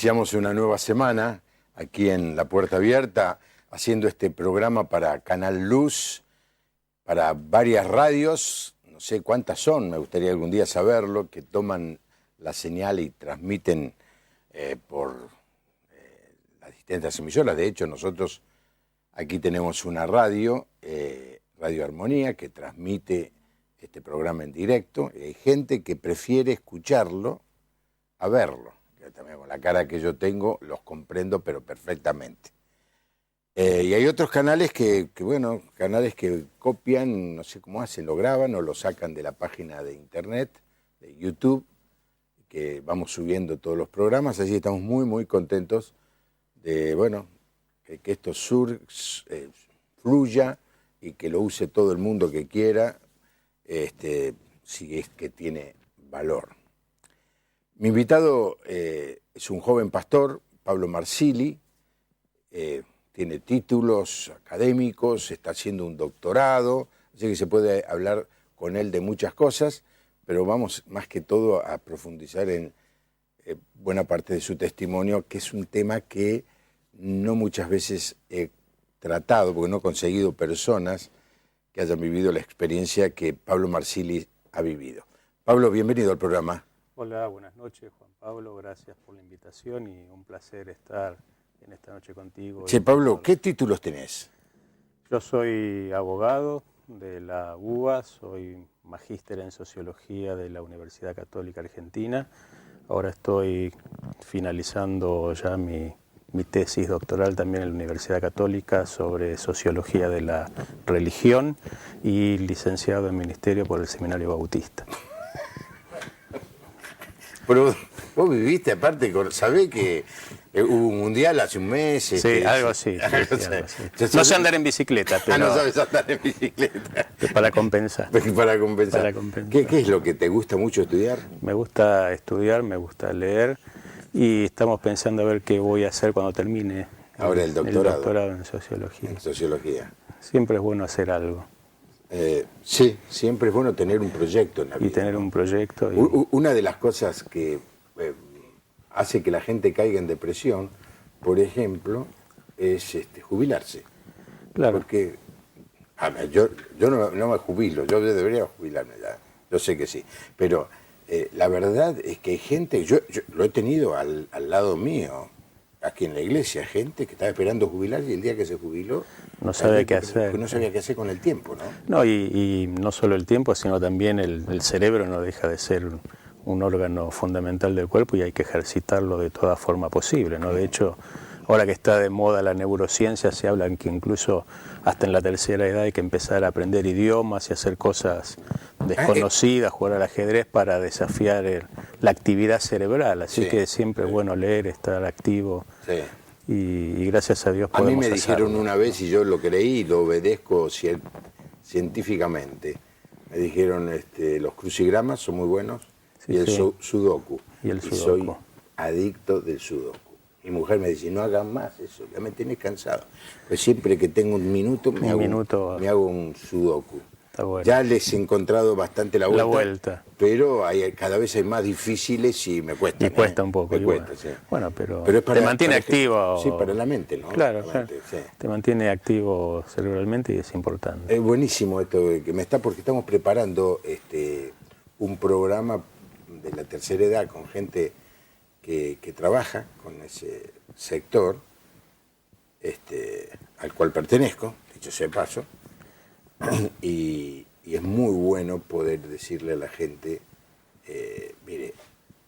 Iniciamos una nueva semana aquí en La Puerta Abierta, haciendo este programa para Canal Luz, para varias radios, no sé cuántas son, me gustaría algún día saberlo, que toman la señal y transmiten por las distintas emisoras. De hecho, nosotros aquí tenemos una radio, Radio Armonía, que transmite este programa en directo. Y hay gente que prefiere escucharlo a verlo. Que también con la cara que yo tengo los comprendo, pero perfectamente. Y hay otros canales bueno, canales que copian, no sé cómo hacen, lo graban o lo sacan de la página de internet, de YouTube, que vamos subiendo todos los programas, así estamos muy, muy contentos de, bueno, que esto fluya y que lo use todo el mundo que quiera, si es que tiene valor. Mi invitado es un joven pastor, Pablo Marsili, tiene títulos académicos, está haciendo un doctorado, así que se puede hablar con él de muchas cosas, pero vamos más que todo a profundizar en buena parte de su testimonio, que es un tema que no muchas veces he tratado, porque no he conseguido personas que hayan vivido la experiencia que Pablo Marsili ha vivido. Pablo, bienvenido al programa. Hola, buenas noches, Juan Pablo, gracias por la invitación y un placer estar en esta noche contigo. Che, Pablo, ¿qué títulos tenés? Yo soy abogado de la UBA, soy magíster en Sociología de la Universidad Católica Argentina. Ahora estoy finalizando ya mi tesis doctoral también en la Universidad Católica sobre Sociología de la Religión y licenciado en Ministerio por el Seminario Bautista. Pero vos viviste aparte, sabés que hubo un mundial hace un mes. Sí, algo así. Algo así. No sé andar en bicicleta, pero... no sabes andar en bicicleta. Para compensar. Para compensar. ¿Qué es lo que te gusta mucho estudiar? Me gusta estudiar, me gusta leer y estamos pensando a ver qué voy a hacer cuando termine ahora el doctorado. El doctorado en Sociología. En Sociología. Siempre es bueno hacer algo. Sí, siempre es bueno tener un proyecto en la vida. Y tener un proyecto. Una de las cosas que hace que la gente caiga en depresión, por ejemplo, es jubilarse. Claro. Porque yo no me jubilo, yo debería jubilarme ya, yo sé que sí. Pero la verdad es que hay gente, yo lo he tenido al lado mío, aquí en la iglesia, gente que estaba esperando jubilarse y el día que se jubiló no sabía qué hacer. No sabía qué hacer con el tiempo, ¿no? No, y no solo el tiempo, sino también el cerebro no deja de ser un órgano fundamental del cuerpo y hay que ejercitarlo de toda forma posible, ¿no? De hecho, ahora que está de moda la neurociencia, se habla que incluso hasta en la tercera edad hay que empezar a aprender idiomas y hacer cosas desconocidas, jugar al ajedrez para desafiar la actividad cerebral. Así que siempre es bueno leer, estar activo. Sí. Y gracias a Dios podemos hacerlo. A mí me dijeron una vez, y yo lo creí y lo obedezco científicamente, me dijeron los crucigramas son muy buenos, sí, y el sudoku. Y soy adicto del sudoku. Mi mujer me dice, no hagas más eso, ya me tenés cansado. Pues siempre que tengo un minuto, me hago un sudoku. Está bueno. Ya les he encontrado bastante la vuelta. Pero cada vez hay más difíciles y me cuesta. Y cuesta un poco. Me cuesta, sí. Bueno, pero es te mantiene activo. Sí, para la mente, ¿no? Claro, sí. Te mantiene activo cerebralmente y es importante. Es buenísimo esto que porque estamos preparando un programa de la tercera edad con gente que trabaja con ese sector, al cual pertenezco, dicho sea de paso, y es muy bueno poder decirle a la gente, mire,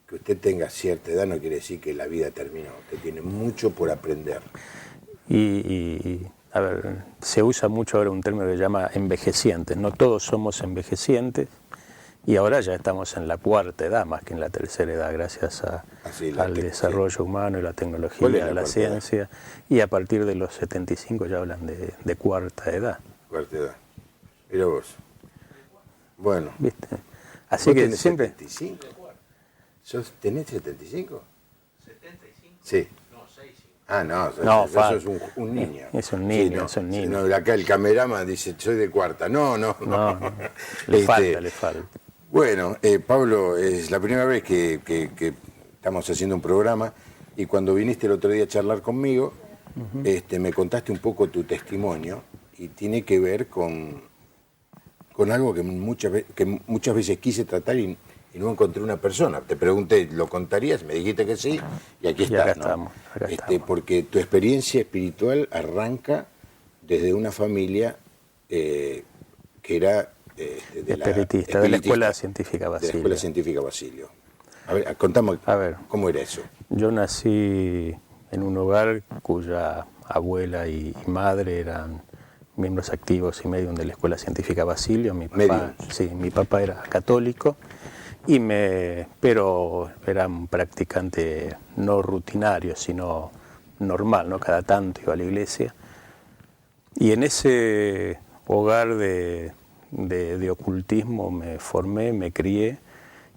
que usted tenga cierta edad no quiere decir que la vida terminó, usted tiene mucho por aprender. A ver, se usa mucho ahora un término que se llama envejecientes, no todos somos envejecientes, y ahora ya estamos en la cuarta edad más que en la tercera edad, gracias al desarrollo humano y la tecnología, la ciencia, y a partir de los 75 ya hablan de cuarta edad. Cuarta edad. Mira vos. Bueno. ¿Viste? Así que tenés siempre... 75. ¿Tenés 75? 75. Sí. No, 65. No, eso es un niño. Es un niño, sí, no, es un niño. No, acá el cameraman dice, soy de cuarta. No. Le falta. Bueno, Pablo, es la primera vez que estamos haciendo un programa y cuando viniste el otro día a charlar conmigo, me contaste un poco tu testimonio y tiene que ver con algo que muchas veces quise tratar y no encontré una persona. Te pregunté, ¿lo contarías? Me dijiste que sí y aquí estás, acá ¿no? estamos, acá estamos. Porque tu experiencia espiritual arranca desde una familia que era espiritista, de la Escuela Científica Basilio. De la Escuela Científica Basilio. A ver, contame, ¿cómo era eso? Yo nací en un hogar cuya abuela y madre eran miembros activos y medium de la Escuela Científica Basilio. Mi papá era católico, pero era un practicante no rutinario, sino normal, ¿no? Cada tanto iba a la iglesia. Y en ese hogar de ocultismo me formé, me crié,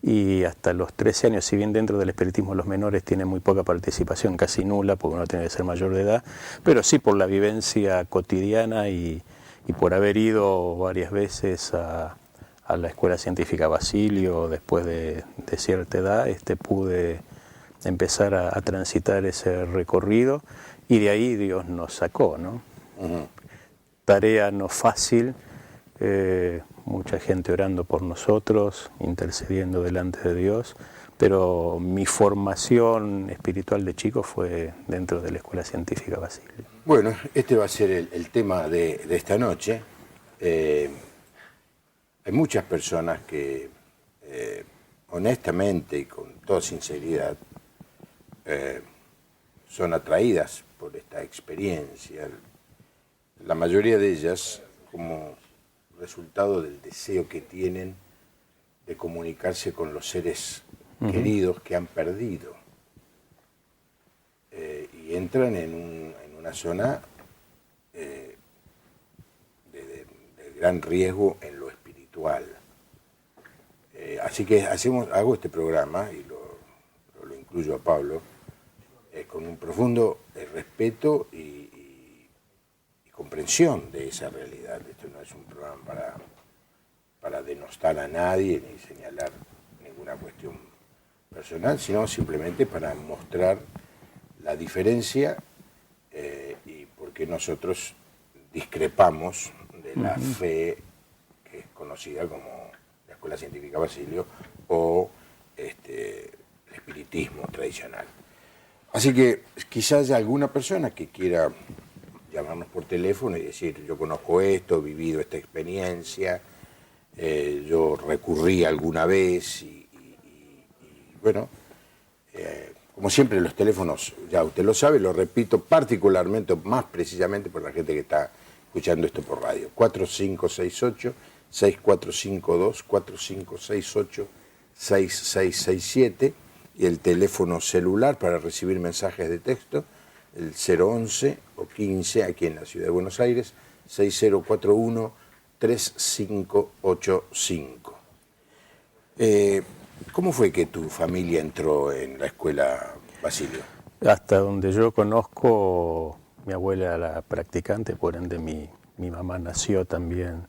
y hasta los 13 años, si bien dentro del espiritismo los menores tienen muy poca participación, casi nula, porque uno tiene que ser mayor de edad, pero sí por la vivencia cotidiana y por haber ido varias veces a la Escuela Científica Basilio después de cierta edad, pude empezar a transitar ese recorrido, y de ahí Dios nos sacó, ¿no? Tarea no fácil, mucha gente orando por nosotros, intercediendo delante de Dios, pero mi formación espiritual de chico fue dentro de la Escuela Científica Basilio. Bueno, este va a ser el tema de esta noche. Hay muchas personas que, honestamente y con toda sinceridad, son atraídas por esta experiencia. La mayoría de ellas como resultado del deseo que tienen de comunicarse con los seres queridos que han perdido. Y entran en una zona de gran riesgo en lo espiritual. Así que hago este programa, y lo incluyo a Pablo, con un profundo respeto y comprensión de esa realidad. Esto no es un programa para denostar a nadie ni señalar ninguna cuestión personal, sino simplemente para mostrar la diferencia y por qué nosotros discrepamos de la fe que es conocida como la Escuela Científica Basilio o el espiritismo tradicional. Así que quizás haya alguna persona que quiera llamarnos por teléfono y decir, yo conozco esto, he vivido esta experiencia, yo recurrí alguna vez y bueno, como siempre los teléfonos, ya usted lo sabe, lo repito particularmente, más precisamente por la gente que está escuchando esto por radio, 4568-6452, 4568-6667, y el teléfono celular para recibir mensajes de texto, el 011 o 15, aquí en la Ciudad de Buenos Aires, 6041-3585. ¿Cómo fue que tu familia entró en la Escuela Basilio? Hasta donde yo conozco, mi abuela era la practicante, por ende mi mamá nació también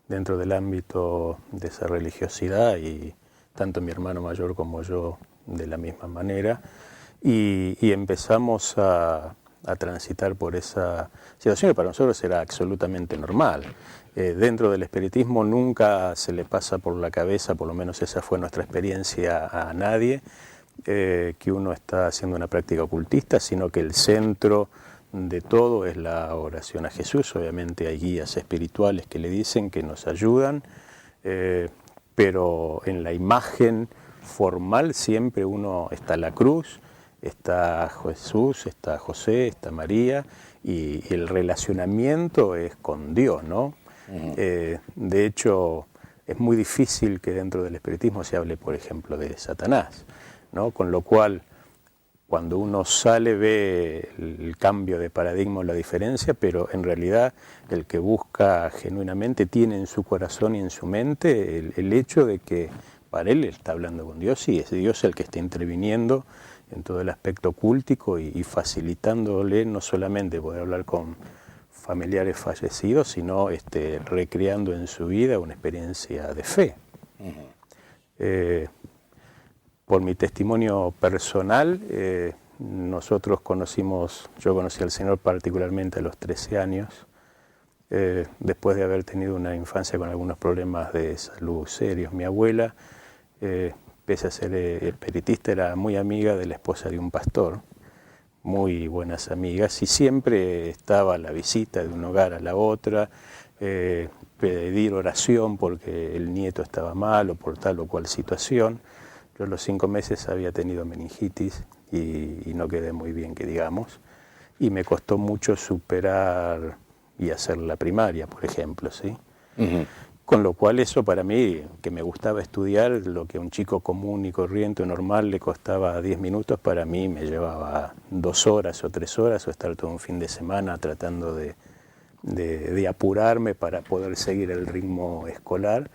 dentro del ámbito de esa religiosidad, y tanto mi hermano mayor como yo de la misma manera. Y empezamos a transitar por esa situación que para nosotros era absolutamente normal. Dentro del espiritismo nunca se le pasa por la cabeza, por lo menos esa fue nuestra experiencia, a nadie, que uno está haciendo una práctica ocultista, sino que el centro de todo es la oración a Jesús. Obviamente hay guías espirituales que le dicen, que nos ayudan, pero en la imagen formal siempre está la cruz, está Jesús, está José, está María, y el relacionamiento es con Dios, ¿no? De hecho, es muy difícil que dentro del espiritismo se hable, por ejemplo, de Satanás, ¿no? Con lo cual, cuando uno sale ve el cambio de paradigma o la diferencia, pero en realidad el que busca genuinamente tiene en su corazón y en su mente el hecho de que para él está hablando con Dios, y es Dios el que está interviniendo en todo el aspecto cultico y facilitándole no solamente poder hablar con familiares fallecidos, sino recreando en su vida una experiencia de fe. Por mi testimonio personal, yo conocí al Señor particularmente a los 13 años, después de haber tenido una infancia con algunos problemas de salud serios. Mi abuela, pese a ser espiritista, era muy amiga de la esposa de un pastor, muy buenas amigas, y siempre estaba a la visita de un hogar a la otra, pedir oración porque el nieto estaba mal o por tal o cual situación. Yo a los 5 meses había tenido meningitis y no quedé muy bien, que digamos, y me costó mucho superar y hacer la primaria, por ejemplo, ¿sí? Uh-huh. Con lo cual eso para mí, que me gustaba estudiar, lo que a un chico común y corriente, normal, le costaba 10 minutos, para mí me llevaba 2 horas o 3 horas, o estar todo un fin de semana tratando de apurarme para poder seguir el ritmo escolar.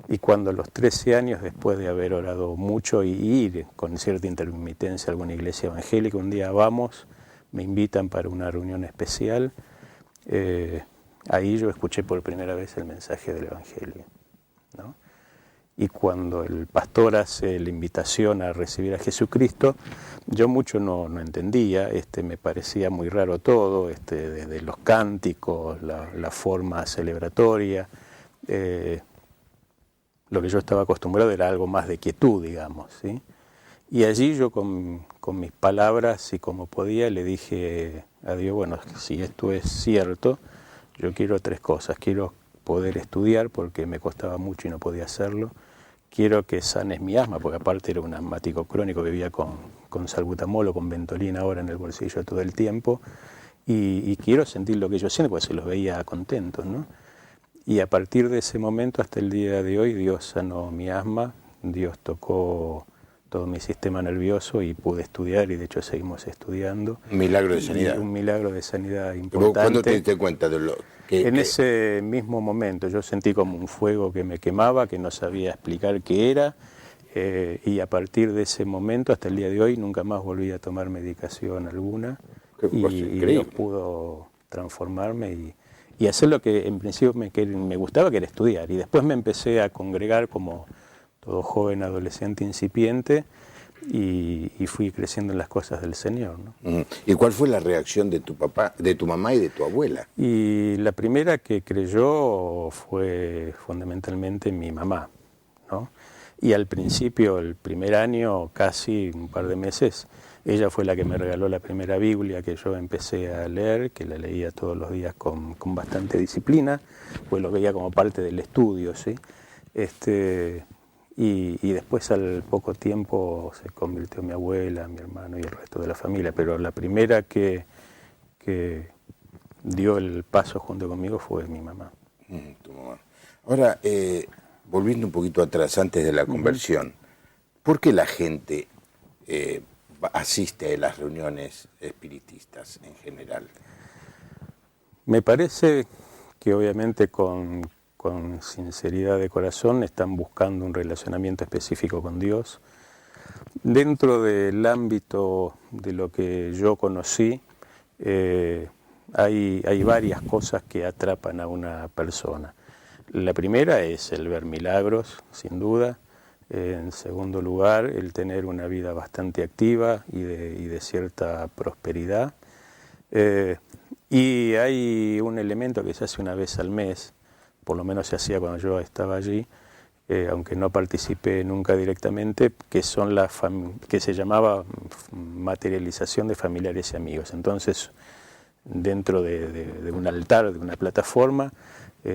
Y cuando a los 13 años, después de haber orado mucho y ir con cierta intermitencia a alguna iglesia evangélica, un día me invitan para una reunión especial, ahí yo escuché por primera vez el mensaje del Evangelio, ¿no? Y cuando el pastor hace la invitación a recibir a Jesucristo, yo mucho no entendía, me parecía muy raro todo, desde los cánticos, la forma celebratoria. Lo que yo estaba acostumbrado era algo más de quietud, digamos, ¿sí? Y allí yo con mis palabras y como podía le dije a Dios, bueno, si esto es cierto, yo quiero 3 cosas. Quiero poder estudiar porque me costaba mucho y no podía hacerlo. Quiero que sanes mi asma, porque aparte era un asmático crónico, vivía con salbutamol o con Ventolina ahora en el bolsillo todo el tiempo. Y quiero sentir lo que yo siento, porque se los veía contentos, ¿no? Y a partir de ese momento hasta el día de hoy, Dios sanó mi asma, Dios tocó todo mi sistema nervioso y pude estudiar, y de hecho seguimos estudiando. Un milagro de sanidad. Un milagro de sanidad importante. ¿Cuándo te diste cuenta de lo que...? En ese mismo momento yo sentí como un fuego que me quemaba, que no sabía explicar qué era, y a partir de ese momento hasta el día de hoy nunca más volví a tomar medicación alguna. Y Dios pudo transformarme y hacer lo que en principio me gustaba, que era estudiar. Y después me empecé a congregar como todo joven, adolescente, incipiente, y fui creciendo en las cosas del Señor, ¿no? ¿Y cuál fue la reacción de tu papá, de tu mamá y de tu abuela? Y la primera que creyó fue fundamentalmente mi mamá, ¿no? Y al principio, el primer año, casi un par de meses, ella fue la que me regaló la primera Biblia que yo empecé a leer, que la leía todos los días con bastante disciplina, pues lo veía como parte del estudio, ¿sí? Y después al poco tiempo se convirtió mi abuela, mi hermano y el resto de la familia, pero la primera que dio el paso junto conmigo fue mi mamá. Tu mamá. Ahora, volviendo un poquito atrás, antes de la conversión, ¿por qué la gente asiste a las reuniones espiritistas en general? Me parece que obviamente con sinceridad de corazón están buscando un relacionamiento específico con Dios. Dentro del ámbito de lo que yo conocí, hay varias cosas que atrapan a una persona. La primera es el ver milagros, sin duda. En segundo lugar, el tener una vida bastante activa y de cierta prosperidad. Y hay un elemento que se hace una vez al mes, por lo menos se hacía cuando yo estaba allí, aunque no participé nunca directamente, que son que se llamaba materialización de familiares y amigos. Entonces, dentro de un altar, de una plataforma,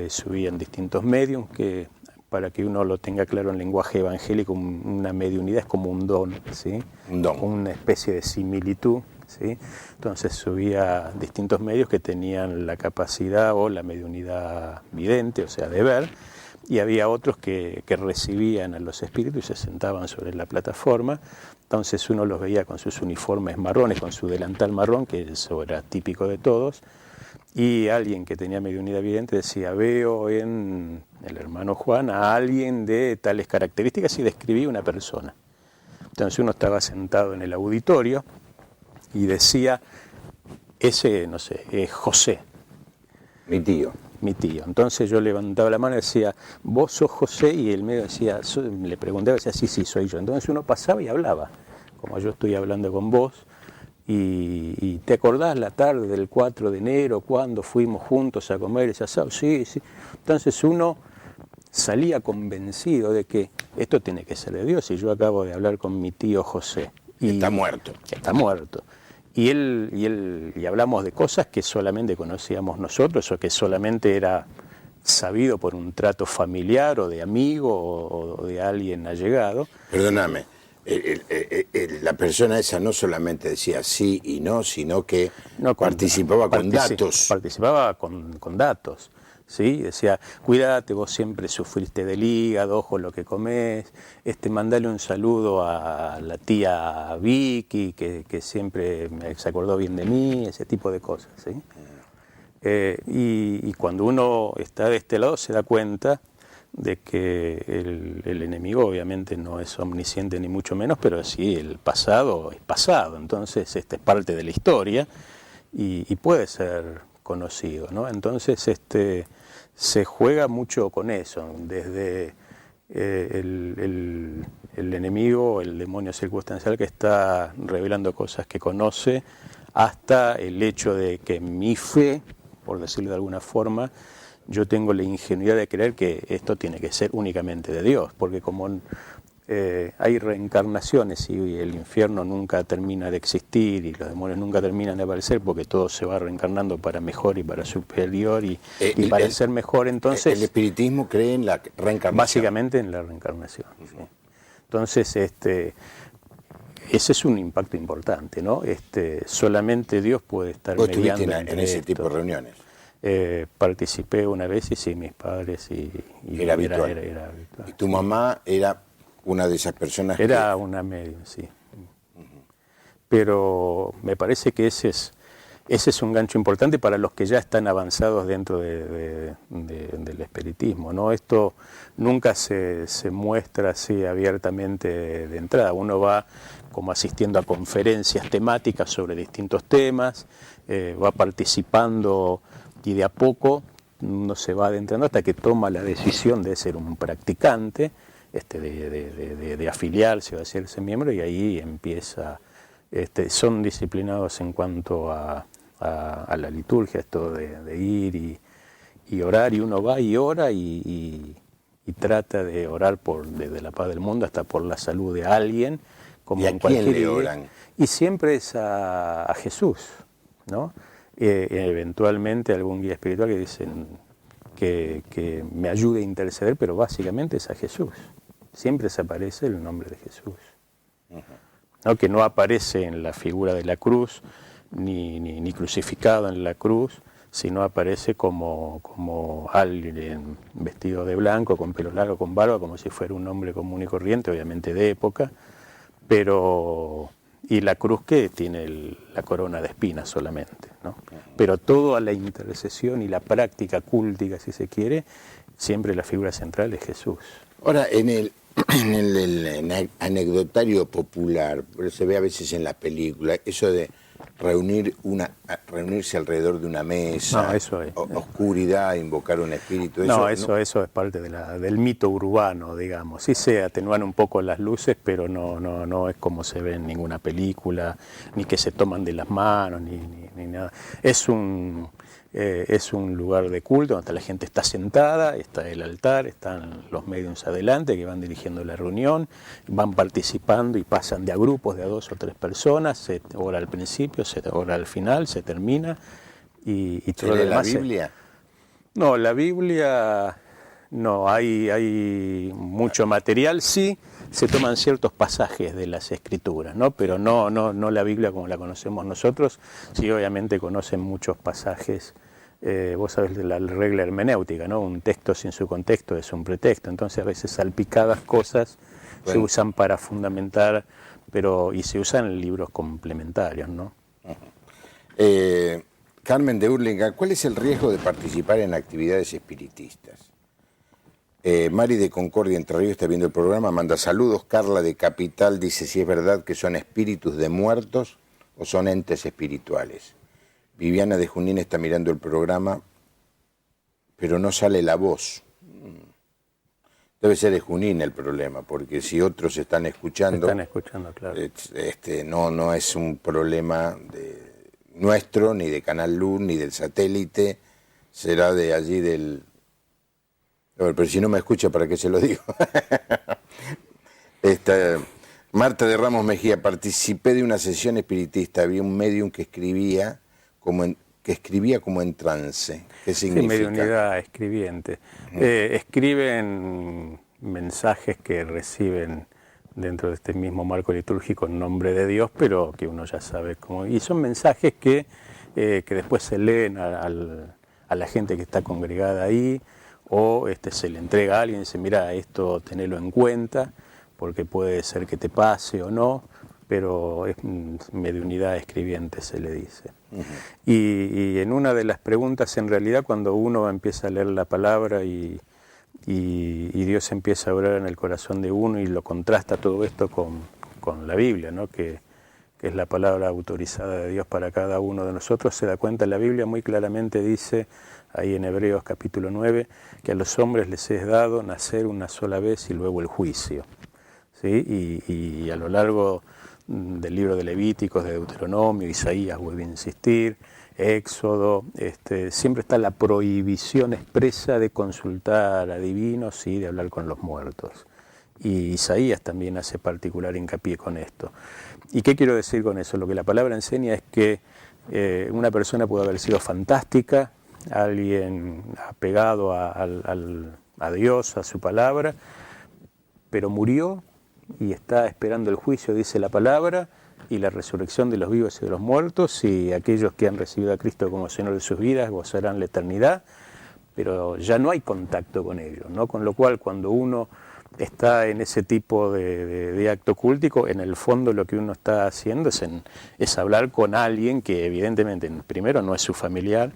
subían distintos medios que, para que uno lo tenga claro en lenguaje evangélico, una mediunidad es como un don, ¿sí? Un don. Una especie de similitud, ¿sí? Entonces subía distintos medios que tenían la capacidad o la mediunidad vidente, o sea, de ver, y había otros que recibían a los espíritus y se sentaban sobre la plataforma. Entonces uno los veía con sus uniformes marrones, con su delantal marrón, que eso era típico de todos, y alguien que tenía mediunidad vidente decía: veo en el hermano Juan a alguien de tales características, y describía una persona. Entonces uno estaba sentado en el auditorio y decía: ese, no sé, es José. Mi tío. Mi tío. Entonces yo levantaba la mano y decía: ¿vos sos José? Y él me decía, le preguntaba y decía: sí, soy yo. Entonces uno pasaba y hablaba, como yo estoy hablando con vos, y ¿te acordás la tarde del 4 de enero cuando fuimos juntos a comer ese asado? Sí, sí. Entonces uno salía convencido de que esto tiene que ser de Dios, y yo acabo de hablar con mi tío José. Y está muerto. Está muerto. Y hablamos de cosas que solamente conocíamos nosotros, o que solamente era sabido por un trato familiar o de amigo o de alguien allegado. Perdóname, la persona esa no solamente decía sí y no, sino que participaba con datos. Participaba con datos. ¿Sí? Decía, cuídate, vos siempre sufriste del hígado, ojo lo que comés, mandale un saludo a la tía Vicky, que siempre se acordó bien de mí, ese tipo de cosas. ¿Sí? Y cuando uno está de este lado se da cuenta de que el enemigo obviamente no es omnisciente ni mucho menos, pero sí el pasado es pasado, entonces es parte de la historia y puede ser conocido, ¿no? Entonces se juega mucho con eso, desde el enemigo, el demonio circunstancial que está revelando cosas que conoce, hasta el hecho de que mi fe, por decirlo de alguna forma, yo tengo la ingenuidad de creer que esto tiene que ser únicamente de Dios, porque como hay reencarnaciones y el infierno nunca termina de existir y los demonios nunca terminan de aparecer, porque todo se va reencarnando para mejor y para superior y para ser mejor, entonces... ¿El espiritismo cree en la reencarnación? Básicamente en la reencarnación. Sí. Entonces, ese es un impacto importante, ¿no? Solamente Dios puede estar mediando. ¿Vos estuviste en ese tipo de reuniones? Participé una vez y sí, mis padres y era habitual. Era habitual. ¿Y tu mamá era una de esas personas? Era una medium, sí. Pero me parece que ese es un gancho importante para los que ya están avanzados dentro del espiritismo, ¿no? Esto nunca se muestra así abiertamente de entrada. Uno va como asistiendo a conferencias temáticas sobre distintos temas, va participando y de a poco uno se va adentrando hasta que toma la decisión de ser un practicante, de afiliarse o de hacerse miembro, y ahí empieza, son disciplinados en cuanto a la liturgia, esto de ir y orar, y uno va y ora y trata de orar desde la paz del mundo hasta por la salud de alguien, como ¿Y a en cualquier quién le oran? Y siempre es a Jesús, ¿no? Eventualmente algún guía espiritual que dicen que me ayude a interceder, pero básicamente es a Jesús. Siempre se aparece el nombre de Jesús. ¿No? Que no aparece en la figura de la cruz, ni crucificado en la cruz, sino aparece como alguien vestido de blanco, con pelo largo, con barba, como si fuera un hombre común y corriente, obviamente de época, y la cruz que tiene la corona de espinas solamente, ¿no? Pero todo a la intercesión y la práctica cúltica, si se quiere, siempre la figura central es Jesús. Ahora, en el anecdotario popular, pero se ve a veces en la película, eso de reunirse alrededor de una mesa, no, eso es, oscuridad, invocar un espíritu. Eso es parte del mito urbano, digamos. Sí se atenúan un poco las luces, pero no es como se ve en ninguna película, ni que se toman de las manos, ni nada. Es un lugar de culto donde la gente está sentada, está el altar, están los mediums adelante que van dirigiendo la reunión, van participando y pasan de a grupos de a 2 o 3 personas, se ora al principio, se ora al final, se termina y todo lo demás. ¿La Biblia? No, la Biblia no, hay mucho material, sí, se toman ciertos pasajes de las Escrituras, ¿no? Pero no la Biblia como la conocemos nosotros, sí obviamente conocen muchos pasajes, vos sabés la regla hermenéutica, ¿no? Un texto sin su contexto es un pretexto, entonces a veces salpicadas cosas se usan para fundamentar, y se usan en libros complementarios, ¿no? Carmen de Hurlingham, ¿cuál es el riesgo de participar en actividades espiritistas? Mari de Concordia, Entre Ríos, está viendo el programa, manda saludos. Carla de Capital dice si es verdad que son espíritus de muertos o son entes espirituales. Viviana de Junín está mirando el programa, pero no sale la voz. Debe ser de Junín el problema, porque si otros están escuchando, claro. No es un problema nuestro, ni de Canal Luz, ni del satélite, será de allí del... A ver, pero si no me escucha, ¿para qué se lo digo? Marta de Ramos Mejía, participé de una sesión espiritista, había un medium que escribía como en trance. ¿Qué significa? Sí, mediunidad escribiente. Escriben mensajes que reciben dentro de este mismo marco litúrgico en nombre de Dios, pero que uno ya sabe cómo. Y son mensajes que después se leen a la gente que está congregada ahí, o se le entrega a alguien y dice, mira, esto tenelo en cuenta, porque puede ser que te pase o no, pero es mediunidad escribiente, se le dice. Uh-huh. Y en una de las preguntas, en realidad, cuando uno empieza a leer la palabra y Dios empieza a obrar en el corazón de uno y lo contrasta todo esto con la Biblia, ¿no? que es la palabra autorizada de Dios para cada uno de nosotros, se da cuenta, la Biblia muy claramente dice, ahí en Hebreos capítulo 9, que a los hombres les es dado nacer una sola vez y luego el juicio. ¿Sí? Y a lo largo del libro de Levíticos, de Deuteronomio, Isaías, vuelve a insistir, Éxodo, siempre está la prohibición expresa de consultar a divinos y de hablar con los muertos. Y Isaías también hace particular hincapié con esto. ¿Y qué quiero decir con eso? Lo que la palabra enseña es que una persona puede haber sido fantástica, alguien apegado a Dios, a su palabra, pero murió y está esperando el juicio, dice la palabra, y la resurrección de los vivos y de los muertos, y aquellos que han recibido a Cristo como Señor de sus vidas gozarán la eternidad, pero ya no hay contacto con ellos, ¿no? Con lo cual, cuando uno está en ese tipo de acto cúltico, en el fondo lo que uno está haciendo es hablar con alguien que evidentemente, primero, no es su familiar,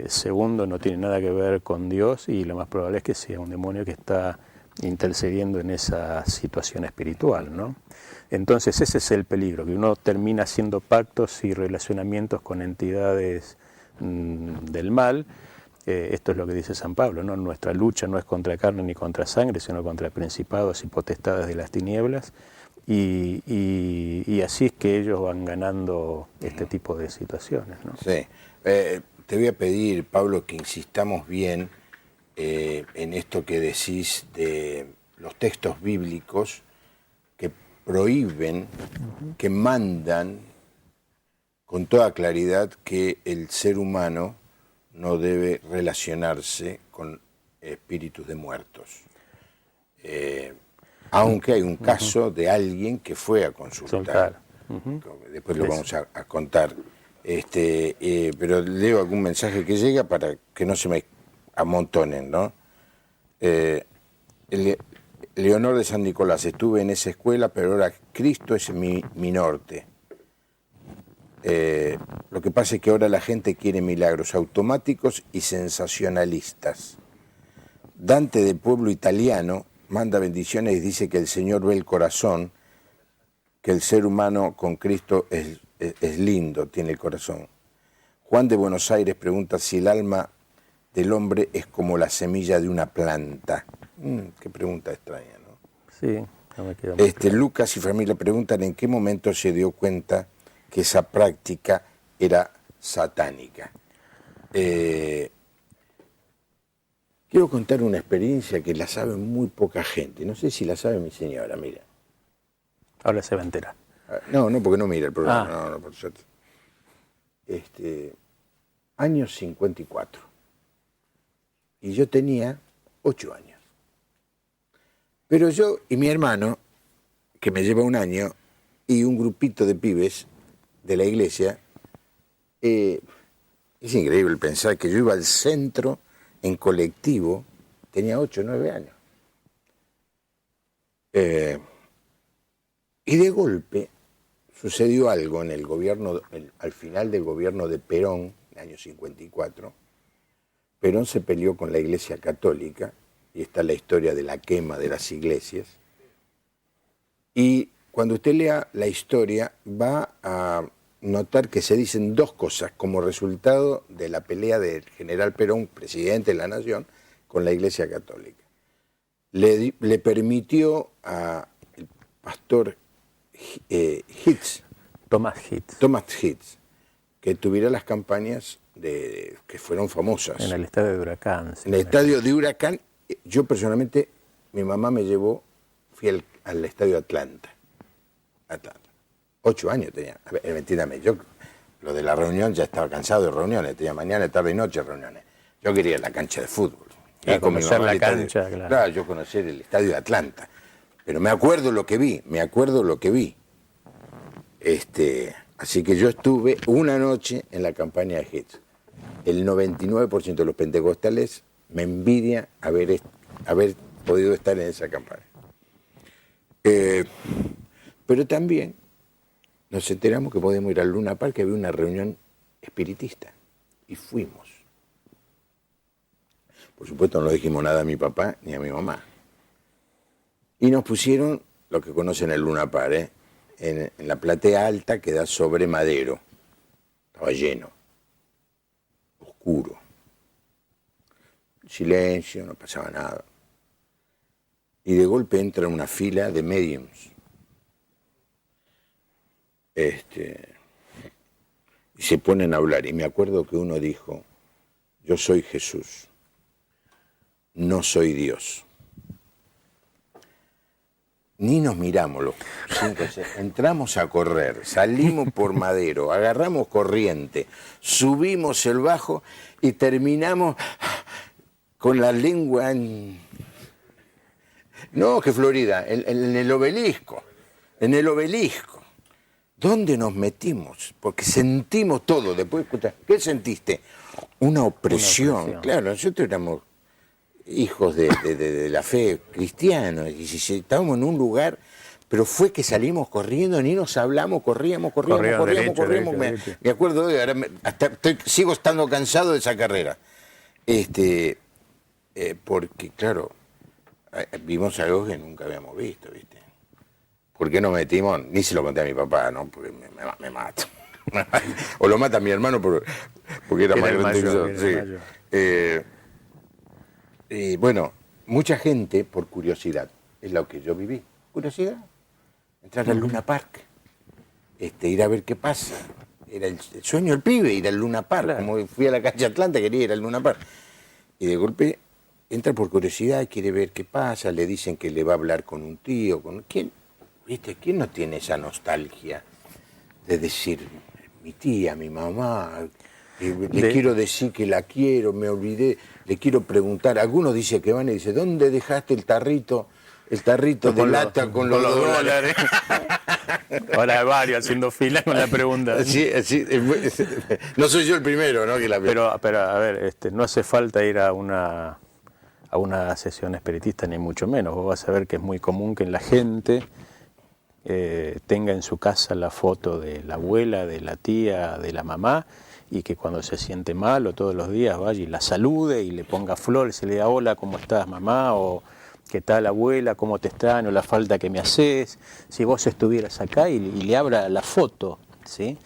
segundo, no tiene nada que ver con Dios, y lo más probable es que sea un demonio que está intercediendo en esa situación espiritual, ¿no? Entonces ese es el peligro, que uno termina haciendo pactos y relacionamientos con entidades del mal. Esto es lo que dice San Pablo, ¿no? Nuestra lucha no es contra carne ni contra sangre, sino contra principados y potestades de las tinieblas, y así es que ellos van ganando este tipo de situaciones, ¿no? Sí. Te voy a pedir, Pablo, que insistamos bien en esto que decís de los textos bíblicos que prohíben, que mandan con toda claridad que el ser humano no debe relacionarse con espíritus de muertos. Aunque hay un caso de alguien que fue a consultar. Después lo vamos a contar. Pero leo algún mensaje que llega para que no se me amontonen, ¿no? Leonor de San Nicolás, estuve en esa escuela, pero ahora Cristo es mi norte. Lo que pasa es que ahora la gente quiere milagros automáticos y sensacionalistas. Dante, de pueblo italiano, manda bendiciones y dice que el Señor ve el corazón, que el ser humano con Cristo es lindo, tiene el corazón. Juan de Buenos Aires pregunta si el alma del hombre es como la semilla de una planta. Qué pregunta extraña, ¿no? Sí, no me queda muy claro. Lucas y familia preguntan en qué momento se dio cuenta que esa práctica era satánica. Quiero contar una experiencia que la sabe muy poca gente. No sé si la sabe mi señora, mira. Ahora se va a enterar. No, porque no mira el programa. No, por suerte. Año 54. Y yo tenía 8 años. Pero yo y mi hermano, que me lleva un año, y un grupito de pibes de la iglesia, es increíble pensar que yo iba al centro en colectivo, tenía 8 o 9 años. Y de golpe sucedió algo en el gobierno, al final del gobierno de Perón, en el año 54. Perón se peleó con la Iglesia Católica, y está la historia de la quema de las iglesias. Y cuando usted lea la historia, va a notar que se dicen dos cosas como resultado de la pelea del general Perón, presidente de la Nación, con la Iglesia Católica. le permitió al pastor Hitz, Thomas Hitz, que tuviera las campañas que fueron famosas. en el estadio de Huracán. En el estadio de Huracán, yo personalmente, mi mamá me llevó, fui al estadio Atlanta. 8 años tenía. A ver, mentírame, yo lo de la reunión ya estaba cansado de reuniones, tenía mañana, tarde y noche reuniones. Yo quería ir a la cancha de fútbol. Claro, con mi conocer mamá la cancha, claro, yo conocer el estadio de Atlanta. Pero me acuerdo lo que vi. Así que yo estuve una noche en la campaña de Hitz. El 99% de los pentecostales me envidia haber podido estar en esa campaña. Pero también nos enteramos que podíamos ir al Luna Park, que había una reunión espiritista. Y fuimos. Por supuesto no le dijimos nada a mi papá ni a mi mamá. Y nos pusieron lo que conocen el Luna Park, en la platea alta que da sobre Madero. Estaba lleno. Oscuro. Silencio, no pasaba nada. Y de golpe entra una fila de mediums. Y se ponen a hablar. Y me acuerdo que uno dijo, yo soy Jesús, no soy Dios. Ni nos miramos los 5 o 6. Entramos a correr, salimos por Madero, agarramos corriente, subimos el bajo y terminamos con la lengua en... No, que Florida, en el obelisco. En el obelisco. ¿Dónde nos metimos? Porque sentimos todo. Después, ¿qué sentiste? Una opresión. Claro, nosotros éramos hijos de la fe cristiana, y si estábamos en un lugar, pero fue que salimos corriendo, ni nos hablamos, corríamos. Me acuerdo hoy, ahora sigo estando cansado de esa carrera. Porque, claro, vimos algo que nunca habíamos visto, ¿viste? ¿Por qué nos metimos? Ni se lo conté a mi papá, ¿no? Porque me mato. O lo mata mi hermano porque era más grande que yo. Sí. Bueno, mucha gente, por curiosidad, es lo que yo viví. Curiosidad. Entrar al Luna Park. Ir a ver qué pasa. Era el sueño del pibe, ir al Luna Park. Claro. Como fui a la calle Atlanta, quería ir al Luna Park. Y de golpe entra por curiosidad, quiere ver qué pasa, le dicen que le va a hablar con un tío, con ¿quién? ¿Viste? ¿Quién no tiene esa nostalgia de decir, mi tía, mi mamá, le quiero decir que la quiero, me olvidé, le quiero preguntar? Algunos dicen que van y dicen, ¿dónde dejaste el tarrito de lata con los dólares? Ahora hay varios haciendo fila con la pregunta. Sí, no soy yo el primero, ¿no? Pero a ver, no hace falta ir a una sesión espiritista, ni mucho menos. Vos vas a ver que es muy común que la gente tenga en su casa la foto de la abuela, de la tía, de la mamá, y que cuando se siente mal o todos los días vaya y la salude y le ponga flores, y le diga hola, ¿cómo estás, mamá? O ¿qué tal, abuela? ¿Cómo te extraño? La falta que me haces. Si vos estuvieras acá y le abra la foto, ¿sí?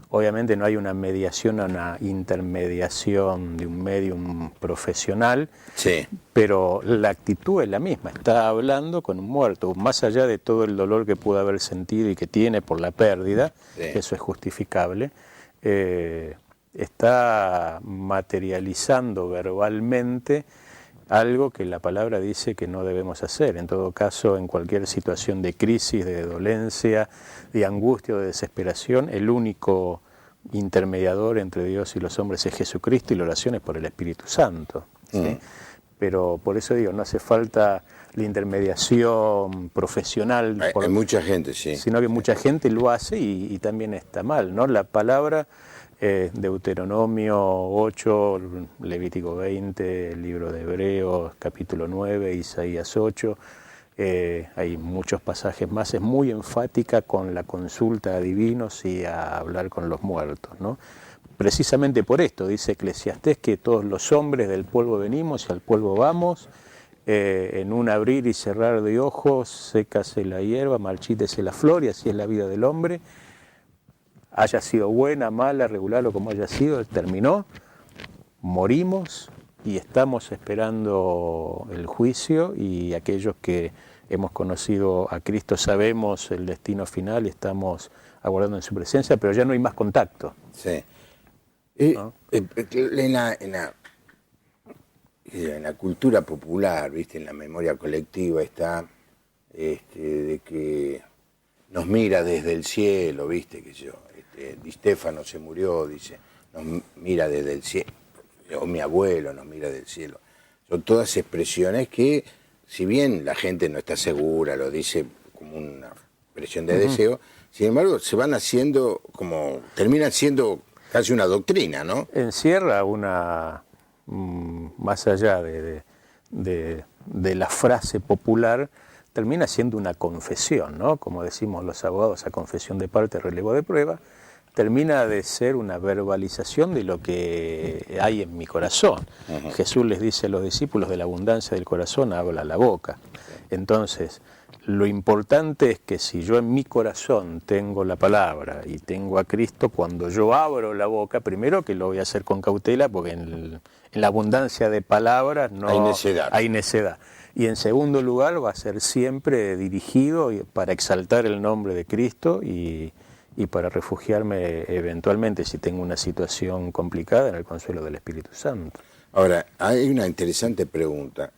Obviamente no hay una mediación, una intermediación de un medium profesional, sí, pero la actitud es la misma. Está hablando con un muerto, más allá de todo el dolor que pudo haber sentido y que tiene por la pérdida, sí, eso es justificable. Está materializando verbalmente algo que la palabra dice que no debemos hacer. En todo caso, en cualquier situación de crisis, de dolencia, de angustia o de desesperación, el único intermediador entre Dios y los hombres es Jesucristo, y la oración es por el Espíritu Santo, ¿sí? Pero por eso digo, no hace falta la intermediación profesional. Hay mucha gente, sí. Sino que mucha gente lo hace y también está mal, ¿no? La palabra... Deuteronomio 8, Levítico 20, el libro de Hebreos, capítulo 9, Isaías 8, hay muchos pasajes más, es muy enfática con la consulta a divinos y a hablar con los muertos, ¿no? Precisamente por esto, dice Eclesiastés, que todos los hombres del polvo venimos y al polvo vamos, en un abrir y cerrar de ojos, sécase la hierba, marchítese la flor, y así es la vida del hombre. Haya sido buena, mala, regular o como haya sido, terminó, morimos y estamos esperando el juicio, y aquellos que hemos conocido a Cristo sabemos el destino final y estamos aguardando en su presencia, pero ya no hay más contacto. Sí. ¿No? En la cultura popular, ¿viste? En la memoria colectiva está de que nos mira desde el cielo, ¿viste? Que yo, Di Stéfano se murió, dice, nos mira desde el cielo, o mi abuelo nos mira del cielo. Son todas expresiones que, si bien la gente no está segura, lo dice como una expresión de deseo, sin embargo se van haciendo como, terminan siendo casi una doctrina, ¿no? Encierra una, más allá de la frase popular, termina siendo una confesión, ¿no? Como decimos los abogados, a confesión de parte, relevo de prueba, termina de ser una verbalización de lo que hay en mi corazón. Jesús les dice a los discípulos, de la abundancia del corazón habla la boca. Entonces, lo importante es que si yo en mi corazón tengo la palabra y tengo a Cristo, cuando yo abro la boca, primero que lo voy a hacer con cautela, porque en la abundancia de palabras no hay necedad. Y en segundo lugar va a ser siempre dirigido para exaltar el nombre de Cristo y para refugiarme eventualmente, si tengo una situación complicada, en el consuelo del Espíritu Santo. Ahora, hay una interesante pregunta.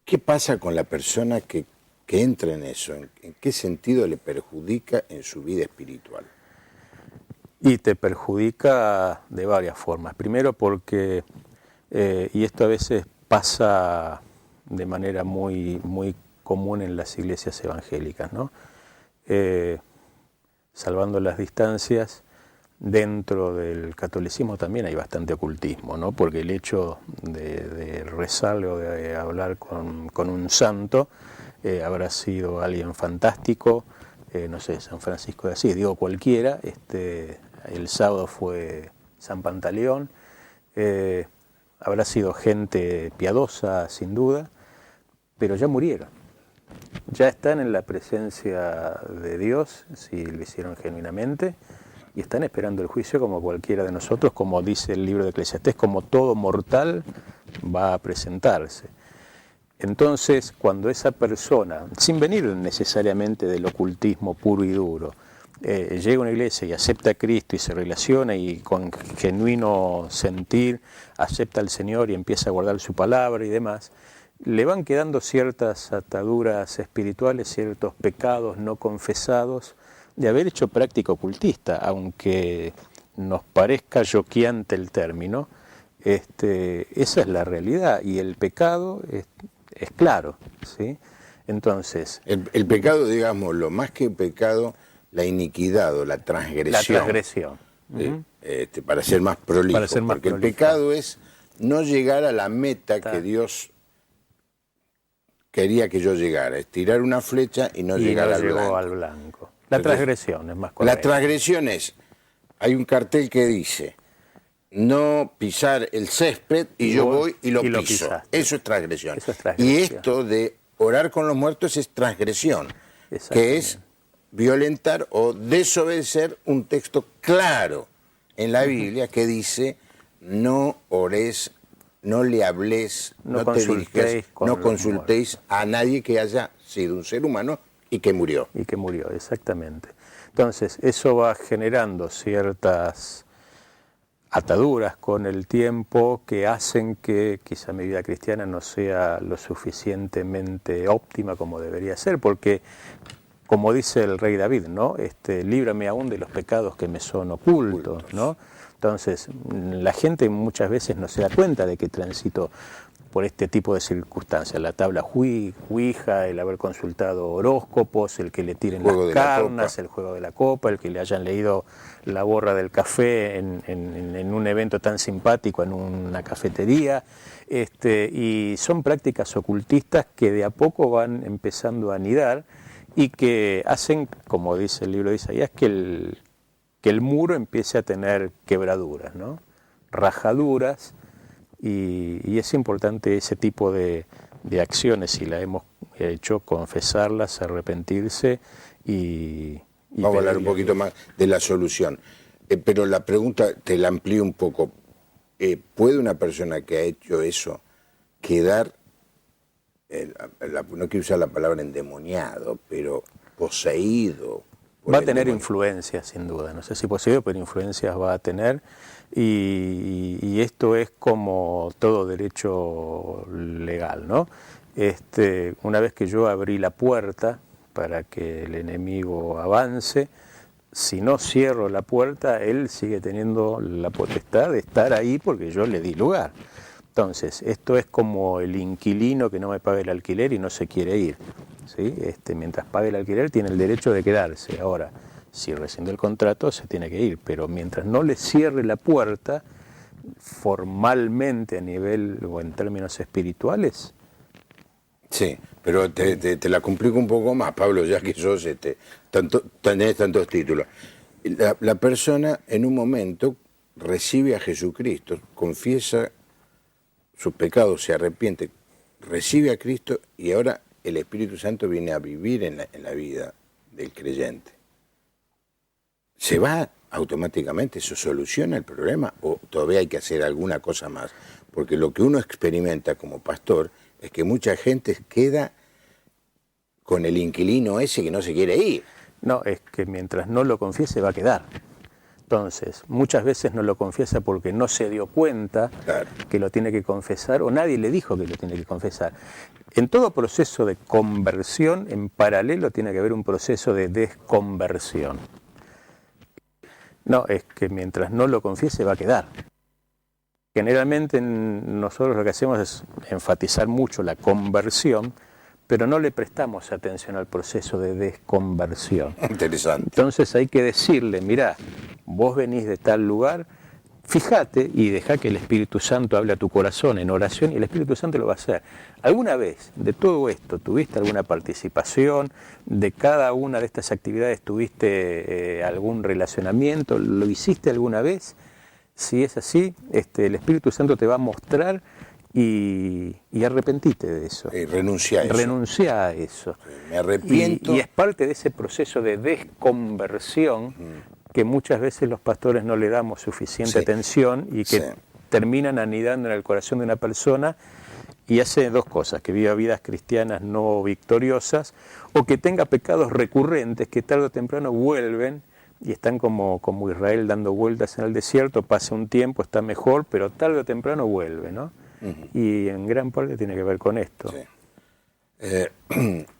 ¿Qué pasa con la persona que entra en eso? ¿En qué sentido le perjudica en su vida espiritual? Y te perjudica de varias formas. Primero porque, y esto a veces pasa de manera muy, muy común en las iglesias evangélicas, ¿no? Salvando las distancias, dentro del catolicismo también hay bastante ocultismo, ¿no? Porque el hecho de rezarle o de hablar con un santo habrá sido alguien fantástico, no sé, San Francisco de Asís, digo cualquiera, el sábado fue San Pantaleón, habrá sido gente piadosa sin duda, pero ya murieron. Ya están en la presencia de Dios, si lo hicieron genuinamente, y están esperando el juicio como cualquiera de nosotros, como dice el libro de Eclesiastés, como todo mortal va a presentarse. Entonces, cuando esa persona, sin venir necesariamente del ocultismo puro y duro, llega a una iglesia y acepta a Cristo y se relaciona y con genuino sentir acepta al Señor y empieza a guardar su palabra y demás, le van quedando ciertas ataduras espirituales, ciertos pecados no confesados de haber hecho práctica ocultista, aunque nos parezca choqueante el término, esa es la realidad, y el pecado es claro, ¿sí? Entonces, el pecado, digamos, lo más que pecado, la iniquidad o la transgresión. La transgresión. Para ser más prolijo, porque prolijo. El pecado es no llegar a la meta que Dios quería que yo llegara, es tirar una flecha y no llegar al blanco. La transgresión es más correcta. La transgresión es, hay un cartel que dice, no pisar el césped y yo voy y lo piso. Eso es transgresión. Y esto de orar con los muertos es transgresión, que es violentar o desobedecer un texto claro en la Biblia que dice, no ores, no le hables, no te dirijas, no consultéis a nadie que haya sido un ser humano y que murió. Y que murió, exactamente. Entonces, eso va generando ciertas ataduras con el tiempo que hacen que quizá mi vida cristiana no sea lo suficientemente óptima como debería ser, porque, como dice el rey David, ¿no? Líbrame aún de los pecados que me son ocultos, ¿no? Entonces, la gente muchas veces no se da cuenta de que transito por este tipo de circunstancias, la tabla Ouija, el haber consultado horóscopos, el que le tiren las carnas, el juego de la copa, el que le hayan leído la borra del café en un evento tan simpático, en una cafetería, y son prácticas ocultistas que de a poco van empezando a anidar y que hacen, como dice el libro de Isaías, que el muro empiece a tener quebraduras, ¿no? Rajaduras, y es importante ese tipo de acciones, si la hemos hecho, confesarlas, arrepentirse y vamos a hablar un poquito más de la solución. Pero la pregunta te la amplío un poco. ¿puede una persona que ha hecho eso quedar, no quiero usar la palabra endemoniado, pero poseído? Va a tener influencia, sin duda. No sé si posible, pero influencias va a tener. Y esto es como todo derecho legal, ¿no? Una vez que yo abrí la puerta para que el enemigo avance, si no cierro la puerta, él sigue teniendo la potestad de estar ahí porque yo le di lugar. Entonces, esto es como el inquilino que no me paga el alquiler y no se quiere ir, ¿sí? Mientras pague el alquiler tiene el derecho de quedarse. Ahora, si rescinde el contrato, se tiene que ir, pero mientras no le cierre la puerta, formalmente a nivel o en términos espirituales. Sí, pero te la complico un poco más, Pablo, ya que sos tenés tantos títulos. La persona en un momento recibe a Jesucristo, confiesa sus pecados, se arrepiente, recibe a Cristo y ahora el Espíritu Santo viene a vivir en la vida del creyente. ¿Se va automáticamente? ¿Eso soluciona el problema o todavía hay que hacer alguna cosa más? Porque lo que uno experimenta como pastor es que mucha gente queda con el inquilino ese que no se quiere ir. No, es que mientras no lo confiese va a quedar. Entonces, muchas veces no lo confiesa porque no se dio cuenta que lo tiene que confesar o nadie le dijo que lo tiene que confesar. En todo proceso de conversión, en paralelo tiene que haber un proceso de desconversión. No, es que mientras no lo confiese va a quedar. Generalmente nosotros lo que hacemos es enfatizar mucho la conversión, pero no le prestamos atención al proceso de desconversión. Interesante. Entonces hay que decirle, mirá, vos venís de tal lugar, fíjate y dejá que el Espíritu Santo hable a tu corazón en oración y el Espíritu Santo lo va a hacer. ¿Alguna vez de todo esto tuviste alguna participación? ¿De cada una de estas actividades tuviste algún relacionamiento? ¿Lo hiciste alguna vez? Si es así, el Espíritu Santo te va a mostrar y arrepentite de eso. Y renuncia a eso. Renuncia a eso. Me arrepiento. Y es parte de ese proceso de desconversión que muchas veces los pastores no le damos suficiente atención y que terminan anidando en el corazón de una persona y hace dos cosas: que viva vidas cristianas no victoriosas o que tenga pecados recurrentes que tarde o temprano vuelven y están como Israel dando vueltas en el desierto, pasa un tiempo, está mejor, pero tarde o temprano vuelve, ¿no? Y en gran parte tiene que ver con esto. Sí.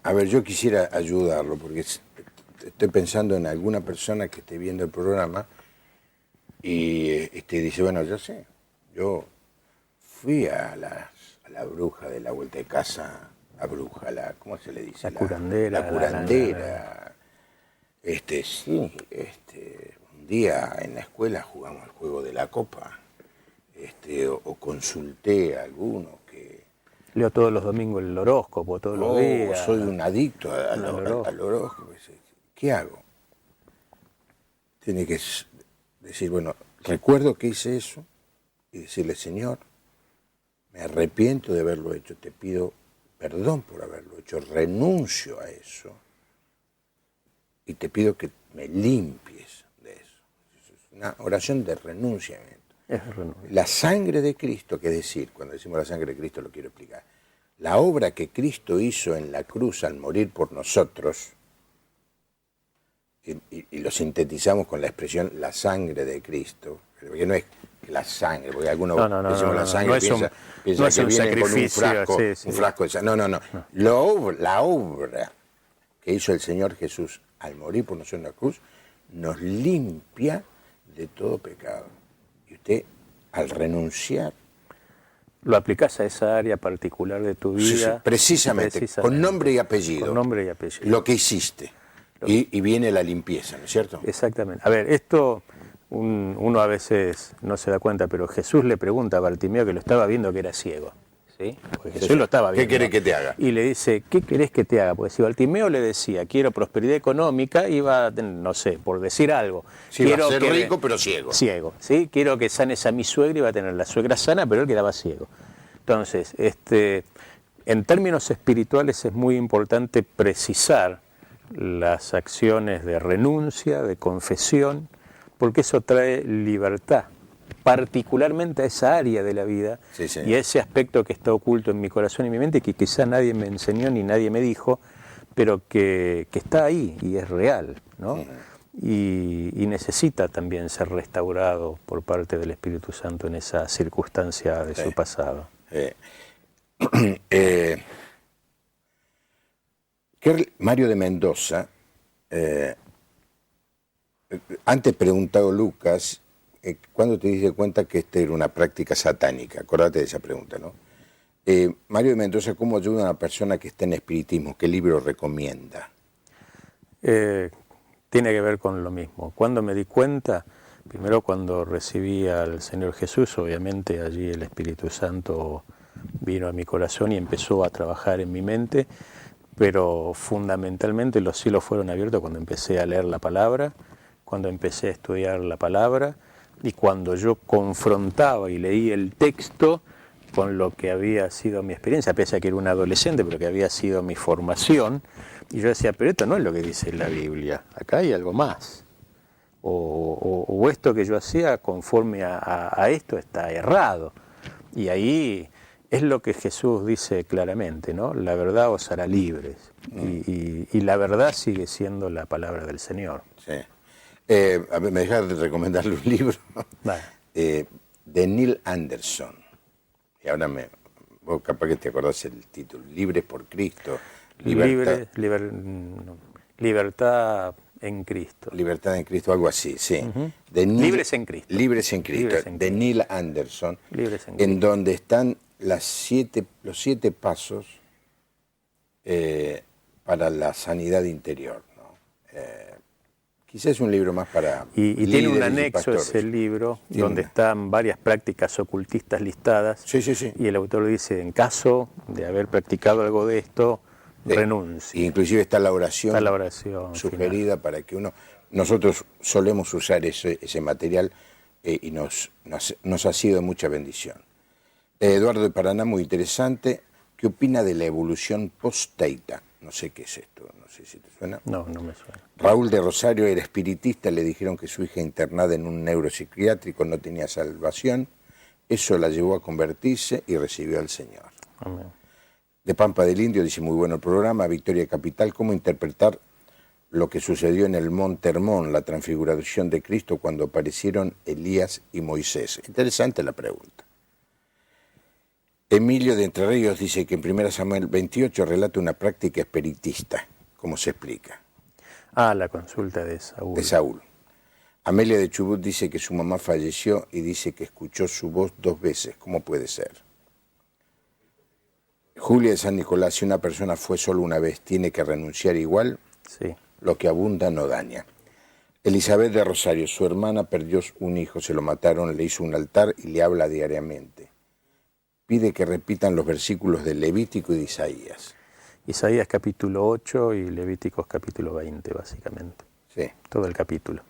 A ver, yo quisiera ayudarlo, porque estoy pensando en alguna persona que esté viendo el programa y dice, bueno, yo sé, yo fui a la bruja de la vuelta de casa, ¿cómo se le dice? La curandera. La curandera. Sí, un día en la escuela jugamos el juego de la copa, o consulté a alguno que... Leo todos los domingos el horóscopo, todos los días. Soy un adicto al horóscopo. ¿Qué hago? Tiene que decir, bueno, recuerdo que hice eso y decirle, Señor, me arrepiento de haberlo hecho, te pido perdón por haberlo hecho, renuncio a eso y te pido que me limpies de eso. Es una oración de renunciamiento. La sangre de Cristo, que es decir, cuando decimos la sangre de Cristo lo quiero explicar, la obra que Cristo hizo en la cruz al morir por nosotros, y lo sintetizamos con la expresión la sangre de Cristo, porque no es la sangre, porque algunos decimos la sangre, piensa que viene con un frasco de sangre. No. La obra que hizo el Señor Jesús al morir por nosotros en la cruz nos limpia de todo pecado. Y usted, al renunciar, lo aplicás a esa área particular de tu vida. Sí, precisamente, con nombre y apellido. Con nombre y apellido. Lo que hiciste. Y viene la limpieza, ¿no es cierto? Exactamente. A ver, esto uno a veces no se da cuenta, pero Jesús le pregunta a Bartimeo, que lo estaba viendo, que era ciego. ¿Sí? Porque Jesús lo estaba viendo. ¿Qué querés que te haga? Y le dice, ¿qué querés que te haga? Porque si Bartimeo le decía, quiero prosperidad económica, iba, no sé, por decir algo. Sí, quiero ser rico, pero ciego. Ciego, ¿sí? Quiero que sanes a mi suegra, iba a tener la suegra sana, pero él quedaba ciego. Entonces, en términos espirituales es muy importante precisar las acciones de renuncia, de confesión, porque eso trae libertad particularmente a esa área de la vida Sí, sí. y a ese aspecto que está oculto en mi corazón y mi mente, que quizá nadie me enseñó ni nadie me dijo, pero que está ahí y es real, ¿no? Y necesita también ser restaurado por parte del Espíritu Santo en esa circunstancia de su pasado. Mario de Mendoza, antes preguntado Lucas, ¿cuándo te diste cuenta que esta era una práctica satánica? Acordate de esa pregunta, ¿no? Mario de Mendoza, ¿cómo ayuda a una persona que está en espiritismo? ¿Qué libro recomienda? Tiene que ver con lo mismo. Cuando me di cuenta, primero cuando recibí al Señor Jesús, obviamente allí el Espíritu Santo vino a mi corazón y empezó a trabajar en mi mente, pero fundamentalmente los cielos fueron abiertos cuando empecé a leer la palabra, cuando empecé a estudiar la palabra y cuando yo confrontaba y leí el texto con lo que había sido mi experiencia, pese a que era un adolescente, pero que había sido mi formación, y yo decía, pero esto no es lo que dice la Biblia, acá hay algo más. O esto que yo hacía conforme a esto está errado. Y ahí es lo que Jesús dice claramente, ¿no? La verdad os hará libres. Y la verdad sigue siendo la palabra del Señor. Sí. A ver, ¿me dejas de recomendarle un libro? Vale. De Neil Anderson. Y ahora vos capaz que te acordás el título, Libres por Cristo. Libertad en Cristo. Libertad en Cristo, algo así, sí. Libres en Cristo. Libres en Cristo, Libres en de Cristo. Neil Anderson, Libres en en Cristo. donde están los 7 pasos para la sanidad interior, ¿no? Quizás es un libro más para Y tiene un líderes y anexo pastores. ese libro Tiene donde una. están varias prácticas ocultistas listadas. Sí, sí, sí. Y el autor dice, en caso de haber practicado algo de esto, renuncie. Y inclusive está la oración, Está la oración sugerida final. para que uno... Nosotros solemos usar ese material y nos ha sido de mucha bendición. Eduardo de Paraná, muy interesante. ¿Qué opina de la evolución post-teita? No sé qué es esto, no sé si te suena. No, no me suena. Raúl de Rosario era espiritista, le dijeron que su hija internada en un neuropsiquiátrico no tenía salvación. Eso la llevó a convertirse y recibió al Señor. Amén. De Pampa del Indio dice, muy bueno el programa, Victoria Capital, ¿cómo interpretar lo que sucedió en el Monte Hermón, la transfiguración de Cristo cuando aparecieron Elías y Moisés? Interesante la pregunta. Emilio de Entre Ríos dice que en 1 Samuel 28 relata una práctica espiritista. ¿Cómo se explica? La consulta de Saúl. De Saúl. Amelia de Chubut dice que su mamá falleció y dice que escuchó su voz 2 veces. ¿Cómo puede ser? Julia de San Nicolás, si una persona fue solo una vez, ¿tiene que renunciar igual? Sí. Lo que abunda no daña. Elizabeth de Rosario, su hermana perdió un hijo, se lo mataron, le hizo un altar y le habla diariamente. Pide que repitan los versículos de Levítico y de Isaías. Isaías capítulo 8 y Levíticos capítulo 20, básicamente. Sí. Todo el capítulo.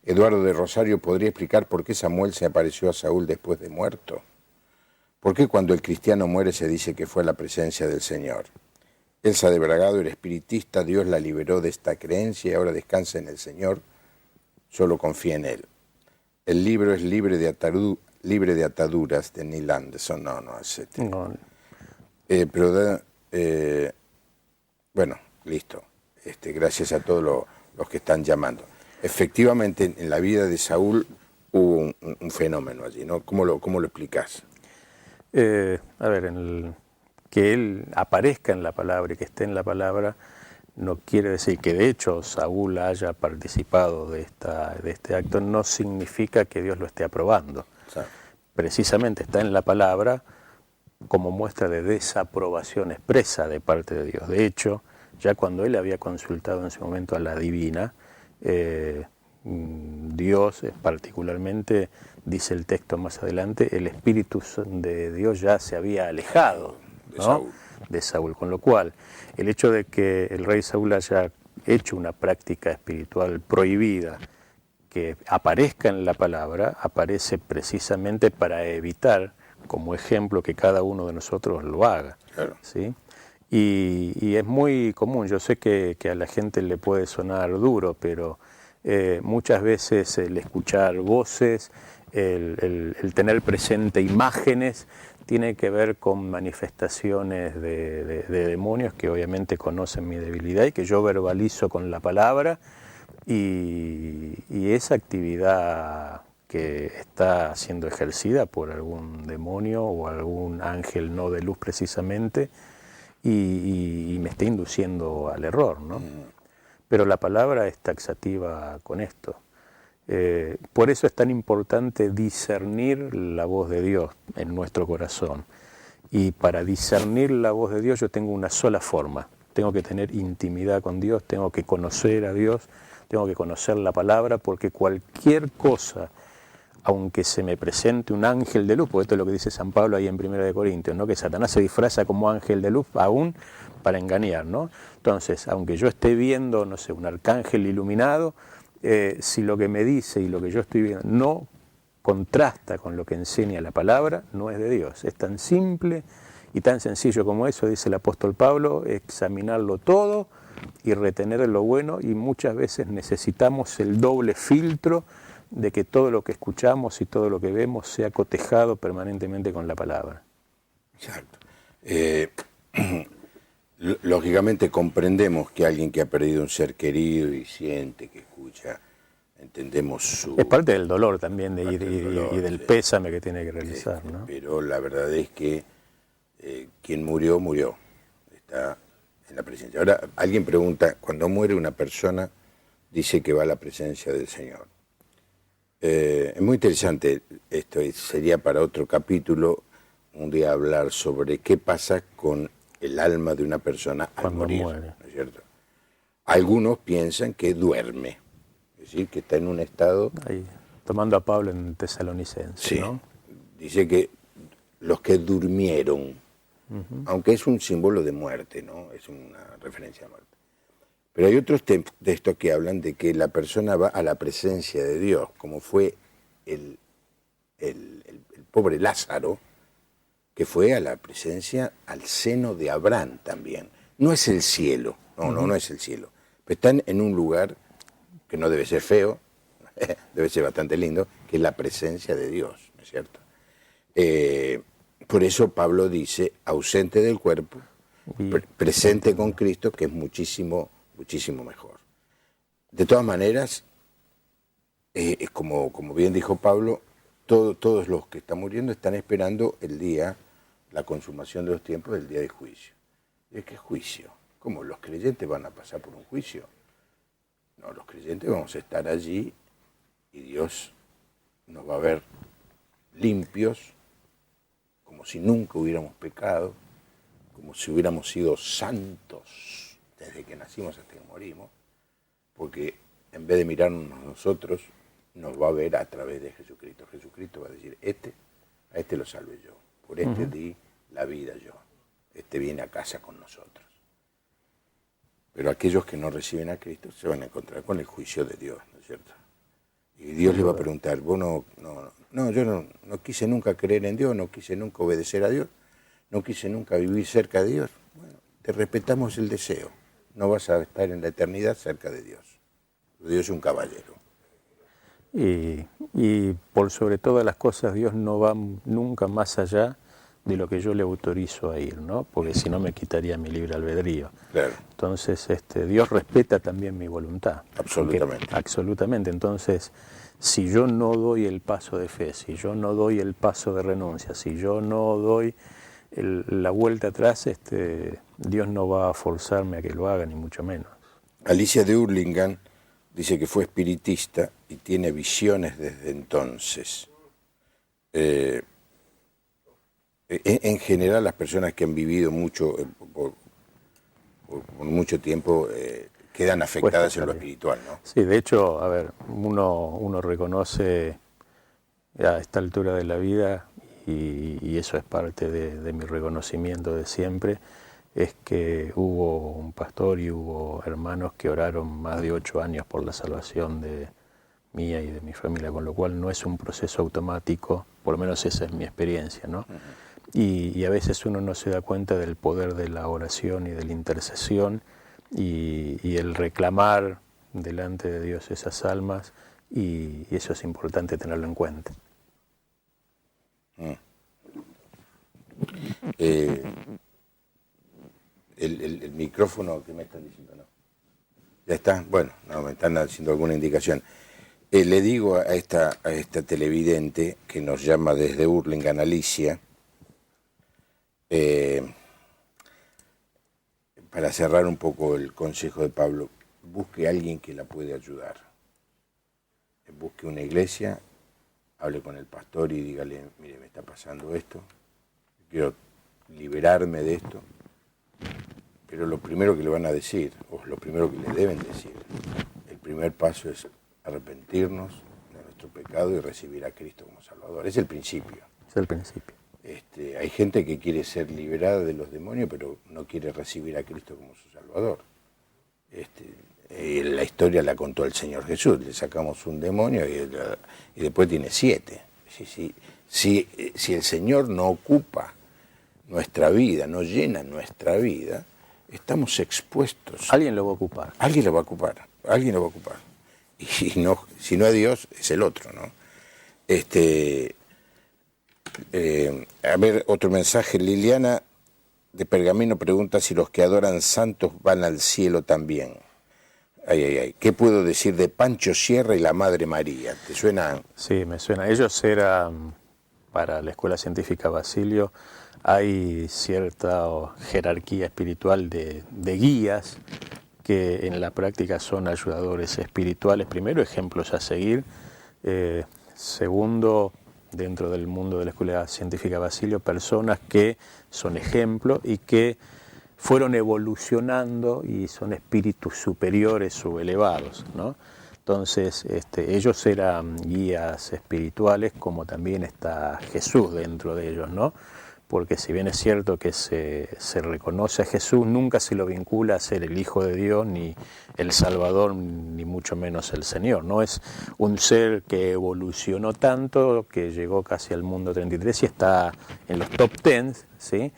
Eduardo de Rosario, ¿podría explicar por qué Samuel se apareció a Saúl después de muerto? ¿Por qué cuando el cristiano muere se dice que fue a la presencia del Señor? Elsa de Bragado era espiritista, Dios la liberó de esta creencia y ahora descansa en el Señor, solo confía en Él. El libro es libre de ataduras de Neil Anderson, no es este. No. Bueno, listo. Gracias a todos los que están llamando. Efectivamente, en la vida de Saúl hubo un fenómeno allí, ¿no? ¿Cómo lo explicás? A ver, que él aparezca en la palabra y que esté en la palabra no quiere decir que de hecho Saúl haya participado de este acto, no significa que Dios lo esté aprobando. Sí. Precisamente está en la palabra como muestra de desaprobación expresa de parte de Dios. De hecho, ya cuando él había consultado en ese momento a la divina, Dios particularmente, dice el texto más adelante, el Espíritu de Dios ya se había alejado, ¿no? de Saúl. Con lo cual, el hecho de que el rey Saúl haya hecho una práctica espiritual prohibida, que aparezca en la palabra, aparece precisamente para evitar, como ejemplo, que cada uno de nosotros lo haga. Claro. ¿Sí? Y es muy común, yo sé que a la gente le puede sonar duro, pero muchas veces el escuchar voces, el tener presente imágenes tiene que ver con manifestaciones de demonios que obviamente conocen mi debilidad y que yo verbalizo con la palabra, y esa actividad que está siendo ejercida por algún demonio o algún ángel no de luz precisamente, y me está induciendo al error, ¿no? Pero la palabra es taxativa con esto. Por eso es tan importante discernir la voz de Dios en nuestro corazón. Y para discernir la voz de Dios yo tengo una sola forma. Tengo que tener intimidad con Dios, tengo que conocer a Dios, tengo que conocer la palabra, porque cualquier cosa, aunque se me presente un ángel de luz, porque esto es lo que dice San Pablo ahí en 1 Corintios, ¿no? Que Satanás se disfraza como ángel de luz aún para engañar, ¿no? Entonces, aunque yo esté viendo, no sé, un arcángel iluminado, si lo que me dice y lo que yo estoy viendo no contrasta con lo que enseña la palabra, no es de Dios. Es tan simple y tan sencillo como eso, dice el apóstol Pablo, examinarlo todo y retener lo bueno, y muchas veces necesitamos el doble filtro de que todo lo que escuchamos y todo lo que vemos sea cotejado permanentemente con la palabra. Exacto. Lógicamente comprendemos que alguien que ha perdido un ser querido y siente, que escucha, entendemos su... Es parte del dolor también y del sí, pésame que tiene que realizar, ¿no? Pero la verdad es que quien murió, murió. Está en la presencia. Ahora, alguien pregunta, cuando muere una persona, dice que va a la presencia del Señor. Es muy interesante esto, y sería para otro capítulo un día hablar sobre qué pasa con el alma de una persona al Cuando morir, muere. ¿no es cierto? Algunos piensan que duerme, es decir, que está en un estado... Ahí, tomando a Pablo en Tesalonicenses, Sí, ¿no? dice que los que durmieron, aunque es un símbolo de muerte, ¿no? Es una referencia a muerte. Pero hay otros textos que hablan de que la persona va a la presencia de Dios, como fue el pobre Lázaro, que fue a la presencia, al seno de Abraham también. No es el cielo, no es el cielo. Pero están en un lugar que no debe ser feo, debe ser bastante lindo, que es la presencia de Dios, ¿no es cierto? Por eso Pablo dice, ausente del cuerpo, presente con Cristo, que es muchísimo mejor. De todas maneras, como bien dijo Pablo, todos los que están muriendo están esperando el día, la consumación de los tiempos, el día del juicio. ¿Y qué juicio? ¿Cómo? ¿Los creyentes van a pasar por un juicio? No, los creyentes vamos a estar allí y Dios nos va a ver limpios, como si nunca hubiéramos pecado, como si hubiéramos sido santos desde que nacimos hasta que morimos, porque en vez de mirarnos a nosotros, nos va a ver a través de Jesucristo. Jesucristo va a decir, a este lo salvé yo, por este di la vida yo, este viene a casa con nosotros. Pero aquellos que no reciben a Cristo se van a encontrar con el juicio de Dios, ¿no es cierto? Y Dios les va a preguntar, vos yo no quise nunca creer en Dios, no quise nunca obedecer a Dios, no quise nunca vivir cerca de Dios. Bueno, te respetamos el deseo, no vas a estar en la eternidad cerca de Dios. Dios es un caballero. Y por sobre todas las cosas, Dios no va nunca más allá de lo que yo le autorizo a ir, ¿no? Porque si no me quitaría mi libre albedrío. Claro. Entonces, Dios respeta también mi voluntad. Absolutamente. Absolutamente. Entonces, si yo no doy el paso de fe, si yo no doy el paso de renuncia, si yo no doy la vuelta atrás, Dios no va a forzarme a que lo haga, ni mucho menos. Alicia de Hurlingham dice que fue espiritista y tiene visiones desde entonces. En general, las personas que han vivido mucho, por mucho tiempo, quedan afectadas en lo espiritual, ¿no? Sí, de hecho, a ver, uno reconoce a esta altura de la vida, y eso es parte de mi reconocimiento de siempre, es que hubo un pastor y hubo hermanos que oraron más de 8 años por la salvación de mía y de mi familia, con lo cual no es un proceso automático, por lo menos esa es mi experiencia, ¿no? Y a veces uno no se da cuenta del poder de la oración y de la intercesión y el reclamar delante de Dios esas almas, y eso es importante tenerlo en cuenta. El micrófono que me están diciendo, no. ¿Ya está? Bueno, no, me están haciendo alguna indicación. Le digo a esta televidente que nos llama desde Hurlingham, Alicia, para cerrar un poco el consejo de Pablo, busque a alguien que la puede ayudar. Busque una iglesia, hable con el pastor y dígale, mire, me está pasando esto, quiero liberarme de esto. Pero lo primero que le van a decir, o lo primero que le deben decir, el primer paso es arrepentirnos de nuestro pecado y recibir a Cristo como Salvador. Es el principio. Es el principio. Hay gente que quiere ser liberada de los demonios, pero no quiere recibir a Cristo como su Salvador. La historia la contó el Señor Jesús. Le sacamos un demonio y después tiene 7. Si el Señor no ocupa nuestra vida, no llena nuestra vida, estamos expuestos. Alguien lo va a ocupar. Alguien lo va a ocupar. Alguien lo va a ocupar. Y si no es Dios, es el otro, ¿no? A ver, otro mensaje. Liliana de Pergamino pregunta si los que adoran santos van al cielo también. ¿Qué puedo decir de Pancho Sierra y la Madre María? ¿Te suena? Sí, me suena. Ellos eran, para la Escuela Científica Basilio, hay cierta jerarquía espiritual de guías que en la práctica son ayudadores espirituales. Primero, ejemplos a seguir. Segundo, dentro del mundo de la Escuela Científica Basilio, personas que son ejemplo y que fueron evolucionando y son espíritus superiores o elevados, ¿no? Entonces, ellos eran guías espirituales, como también está Jesús dentro de ellos, ¿no? Porque si bien es cierto que se reconoce a Jesús, nunca se lo vincula a ser el Hijo de Dios, ni el Salvador, ni mucho menos el Señor. No es un ser que evolucionó tanto, que llegó casi al mundo 33 y está en los top 10, ¿sí?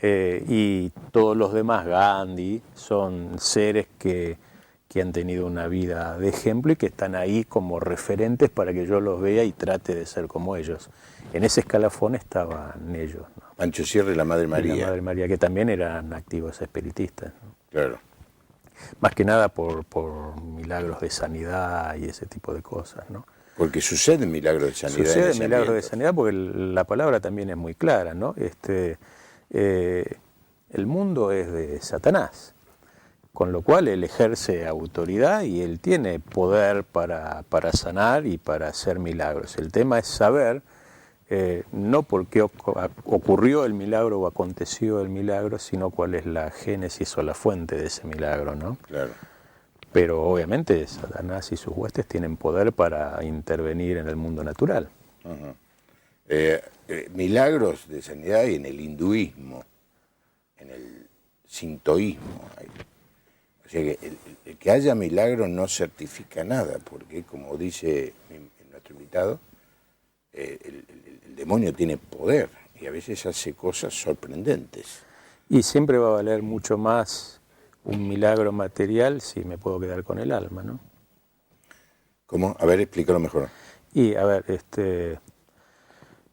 Y todos los demás, Gandhi, son seres que han tenido una vida de ejemplo y que están ahí como referentes para que yo los vea y trate de ser como ellos. En ese escalafón estaban ellos, ¿no? Pancho Sierra y la Madre María. Y la Madre María, que también eran activos espiritistas, ¿no? Claro. Más que nada por milagros de sanidad y ese tipo de cosas, ¿no? Porque suceden milagros de sanidad. Suceden milagros de sanidad porque la palabra también es muy clara, ¿no? El mundo es de Satanás, con lo cual él ejerce autoridad y él tiene poder para sanar y para hacer milagros. El tema es saber, no por qué ocurrió el milagro o aconteció el milagro, sino cuál es la génesis o la fuente de ese milagro, ¿no? Claro. Pero obviamente Satanás y sus huestes tienen poder para intervenir en el mundo natural. Uh-huh. Milagros de sanidad y en el hinduismo, en el sintoísmo. O sea que el que haya milagros no certifica nada, porque como dice nuestro invitado, el demonio tiene poder y a veces hace cosas sorprendentes. Y siempre va a valer mucho más un milagro material si me puedo quedar con el alma, ¿no? ¿Cómo? A ver, explícalo mejor. Y a ver,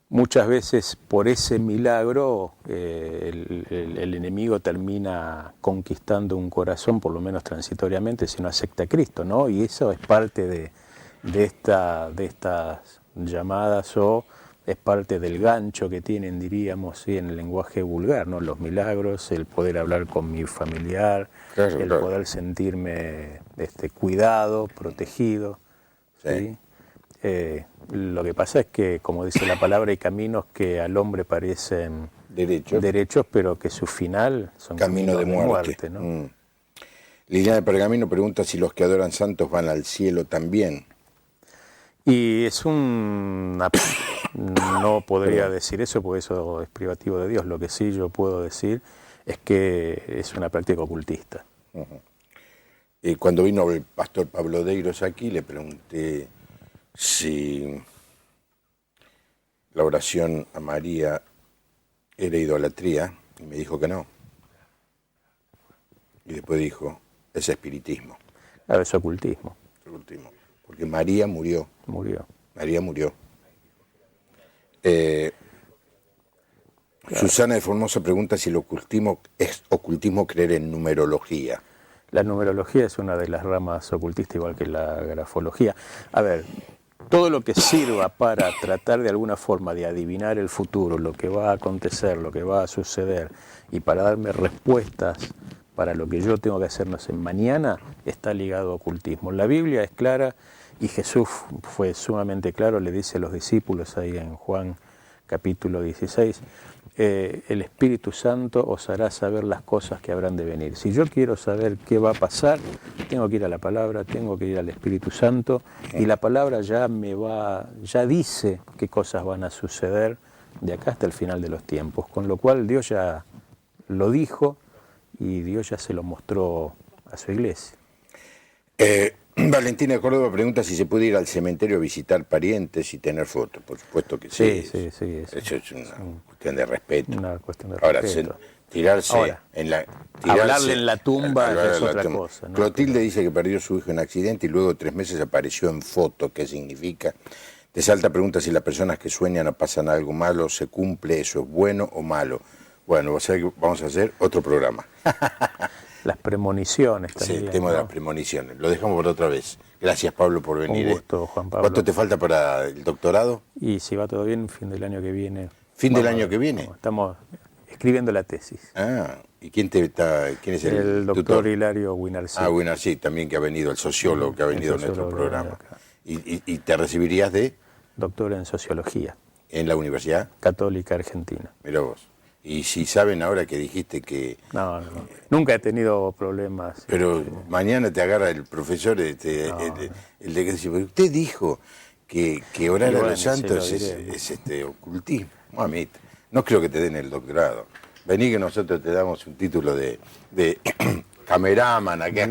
muchas veces por ese milagro el enemigo termina conquistando un corazón, por lo menos transitoriamente, si no acepta a Cristo, ¿no? Y eso es parte de estas llamadas, o es parte del gancho que tienen, diríamos, ¿sí?, en el lenguaje vulgar, ¿no? Los milagros, el poder hablar con mi familiar, claro. Poder sentirme cuidado, protegido, ¿sí? Lo que pasa es que, como dice la palabra, hay caminos que al hombre parecen derechos, pero que su final son caminos de muerte, ¿no? Liliana de Pergamino pregunta si los que adoran santos van al cielo también. Y no podría decir eso, porque eso es privativo de Dios. Lo que sí yo puedo decir es que es una práctica ocultista. Uh-huh. Cuando vino el pastor Pablo Deiros aquí, le pregunté si la oración a María era idolatría, y me dijo que no. Y después dijo, es espiritismo. Claro, es ocultismo. Porque María murió. María murió. Susana de Formosa pregunta si el ocultismo es ocultismo creer en numerología. La numerología es una de las ramas ocultistas, igual que la grafología. A ver, todo lo que sirva para tratar de alguna forma de adivinar el futuro, lo que va a acontecer, lo que va a suceder, y para darme respuestas para lo que yo tengo que hacer, no sé, mañana, está ligado a ocultismo. La Biblia es clara y Jesús fue sumamente claro, le dice a los discípulos ahí en Juan capítulo 16, el Espíritu Santo os hará saber las cosas que habrán de venir. Si yo quiero saber qué va a pasar, tengo que ir a la palabra, tengo que ir al Espíritu Santo, y la palabra ya dice qué cosas van a suceder de acá hasta el final de los tiempos, con lo cual Dios ya lo dijo y Dios ya se lo mostró a su iglesia. Valentina de Córdoba pregunta si se puede ir al cementerio a visitar parientes y tener fotos. Por supuesto que sí. Sí. Eso es una cuestión de respeto. Una cuestión de Ahora, respeto. tirarse Ahora, en la... hablarle en la tumba es otra cosa, ¿no? Clotilde dice que perdió a su hijo en accidente y luego de 3 meses apareció en foto. ¿Qué significa? De Salta pregunta si las personas que sueñan o pasan algo malo, ¿se cumple eso? ¿Es bueno o malo? Bueno, vamos a hacer otro programa. Las premoniciones también. Sí, el tema de las premoniciones. Lo dejamos por otra vez. Gracias, Pablo, por venir. Un gusto, Juan Pablo. ¿Cuánto te falta para el doctorado? Y si va todo bien, fin del año que viene. ¿Fin del año que viene? Estamos escribiendo la tesis. Ah, ¿y quién es el doctor tutor? Hilario Winarcí. Ah, Winarcí, también que ha venido, el sociólogo que ha venido a nuestro programa. ¿Y te recibirías de? Doctor en Sociología. ¿En la Universidad Católica Argentina. Mirá vos. Y si saben ahora que dijiste que... No. Nunca he tenido problemas. Pero mañana te agarra el profesor, el de que dice, usted dijo que orar a los santos es ocultismo. Mamita, no creo que te den el doctorado. Vení que nosotros te damos un título de cameraman acá.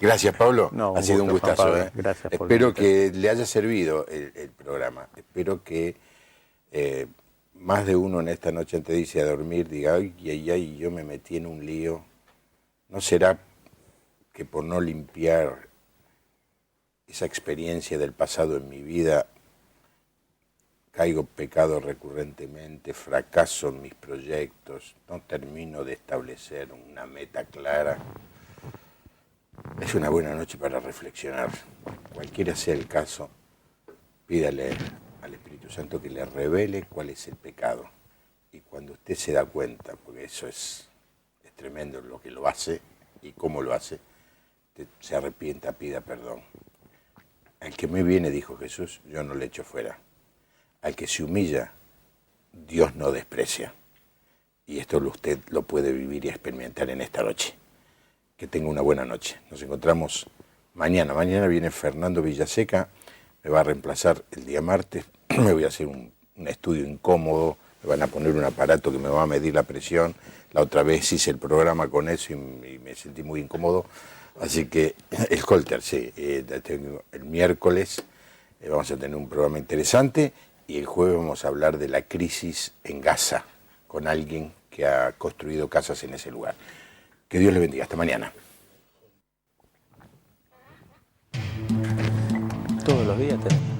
Gracias, Pablo. No, ha sido un gustazo. Pablo, gracias por Espero que le haya servido el programa. Espero que más de uno en esta noche antes de irse a dormir diga, ay, yo me metí en un lío. ¿No será que por no limpiar esa experiencia del pasado en mi vida caigo pecado recurrentemente, fracaso en mis proyectos, no termino de establecer una meta clara? Es una buena noche para reflexionar. Cualquiera sea el caso, pídale al Espíritu Santo que le revele cuál es el pecado. Y cuando usted se da cuenta, porque eso es tremendo lo que lo hace y cómo lo hace, se arrepienta, pida perdón. Al que me viene, dijo Jesús, yo no le echo fuera. Al que se humilla, Dios no desprecia. Y esto usted lo puede vivir y experimentar en esta noche. Que tenga una buena noche. Nos encontramos mañana. Mañana viene Fernando Villaseca, me va a reemplazar el día martes. Me voy a hacer un estudio incómodo, me van a poner un aparato que me va a medir la presión. La otra vez hice el programa con eso y me sentí muy incómodo. Así que el Holter, sí, el miércoles vamos a tener un programa interesante y el jueves vamos a hablar de la crisis en Gaza con alguien que ha construido casas en ese lugar. Que Dios le bendiga. Hasta mañana. Todos los días tenemos.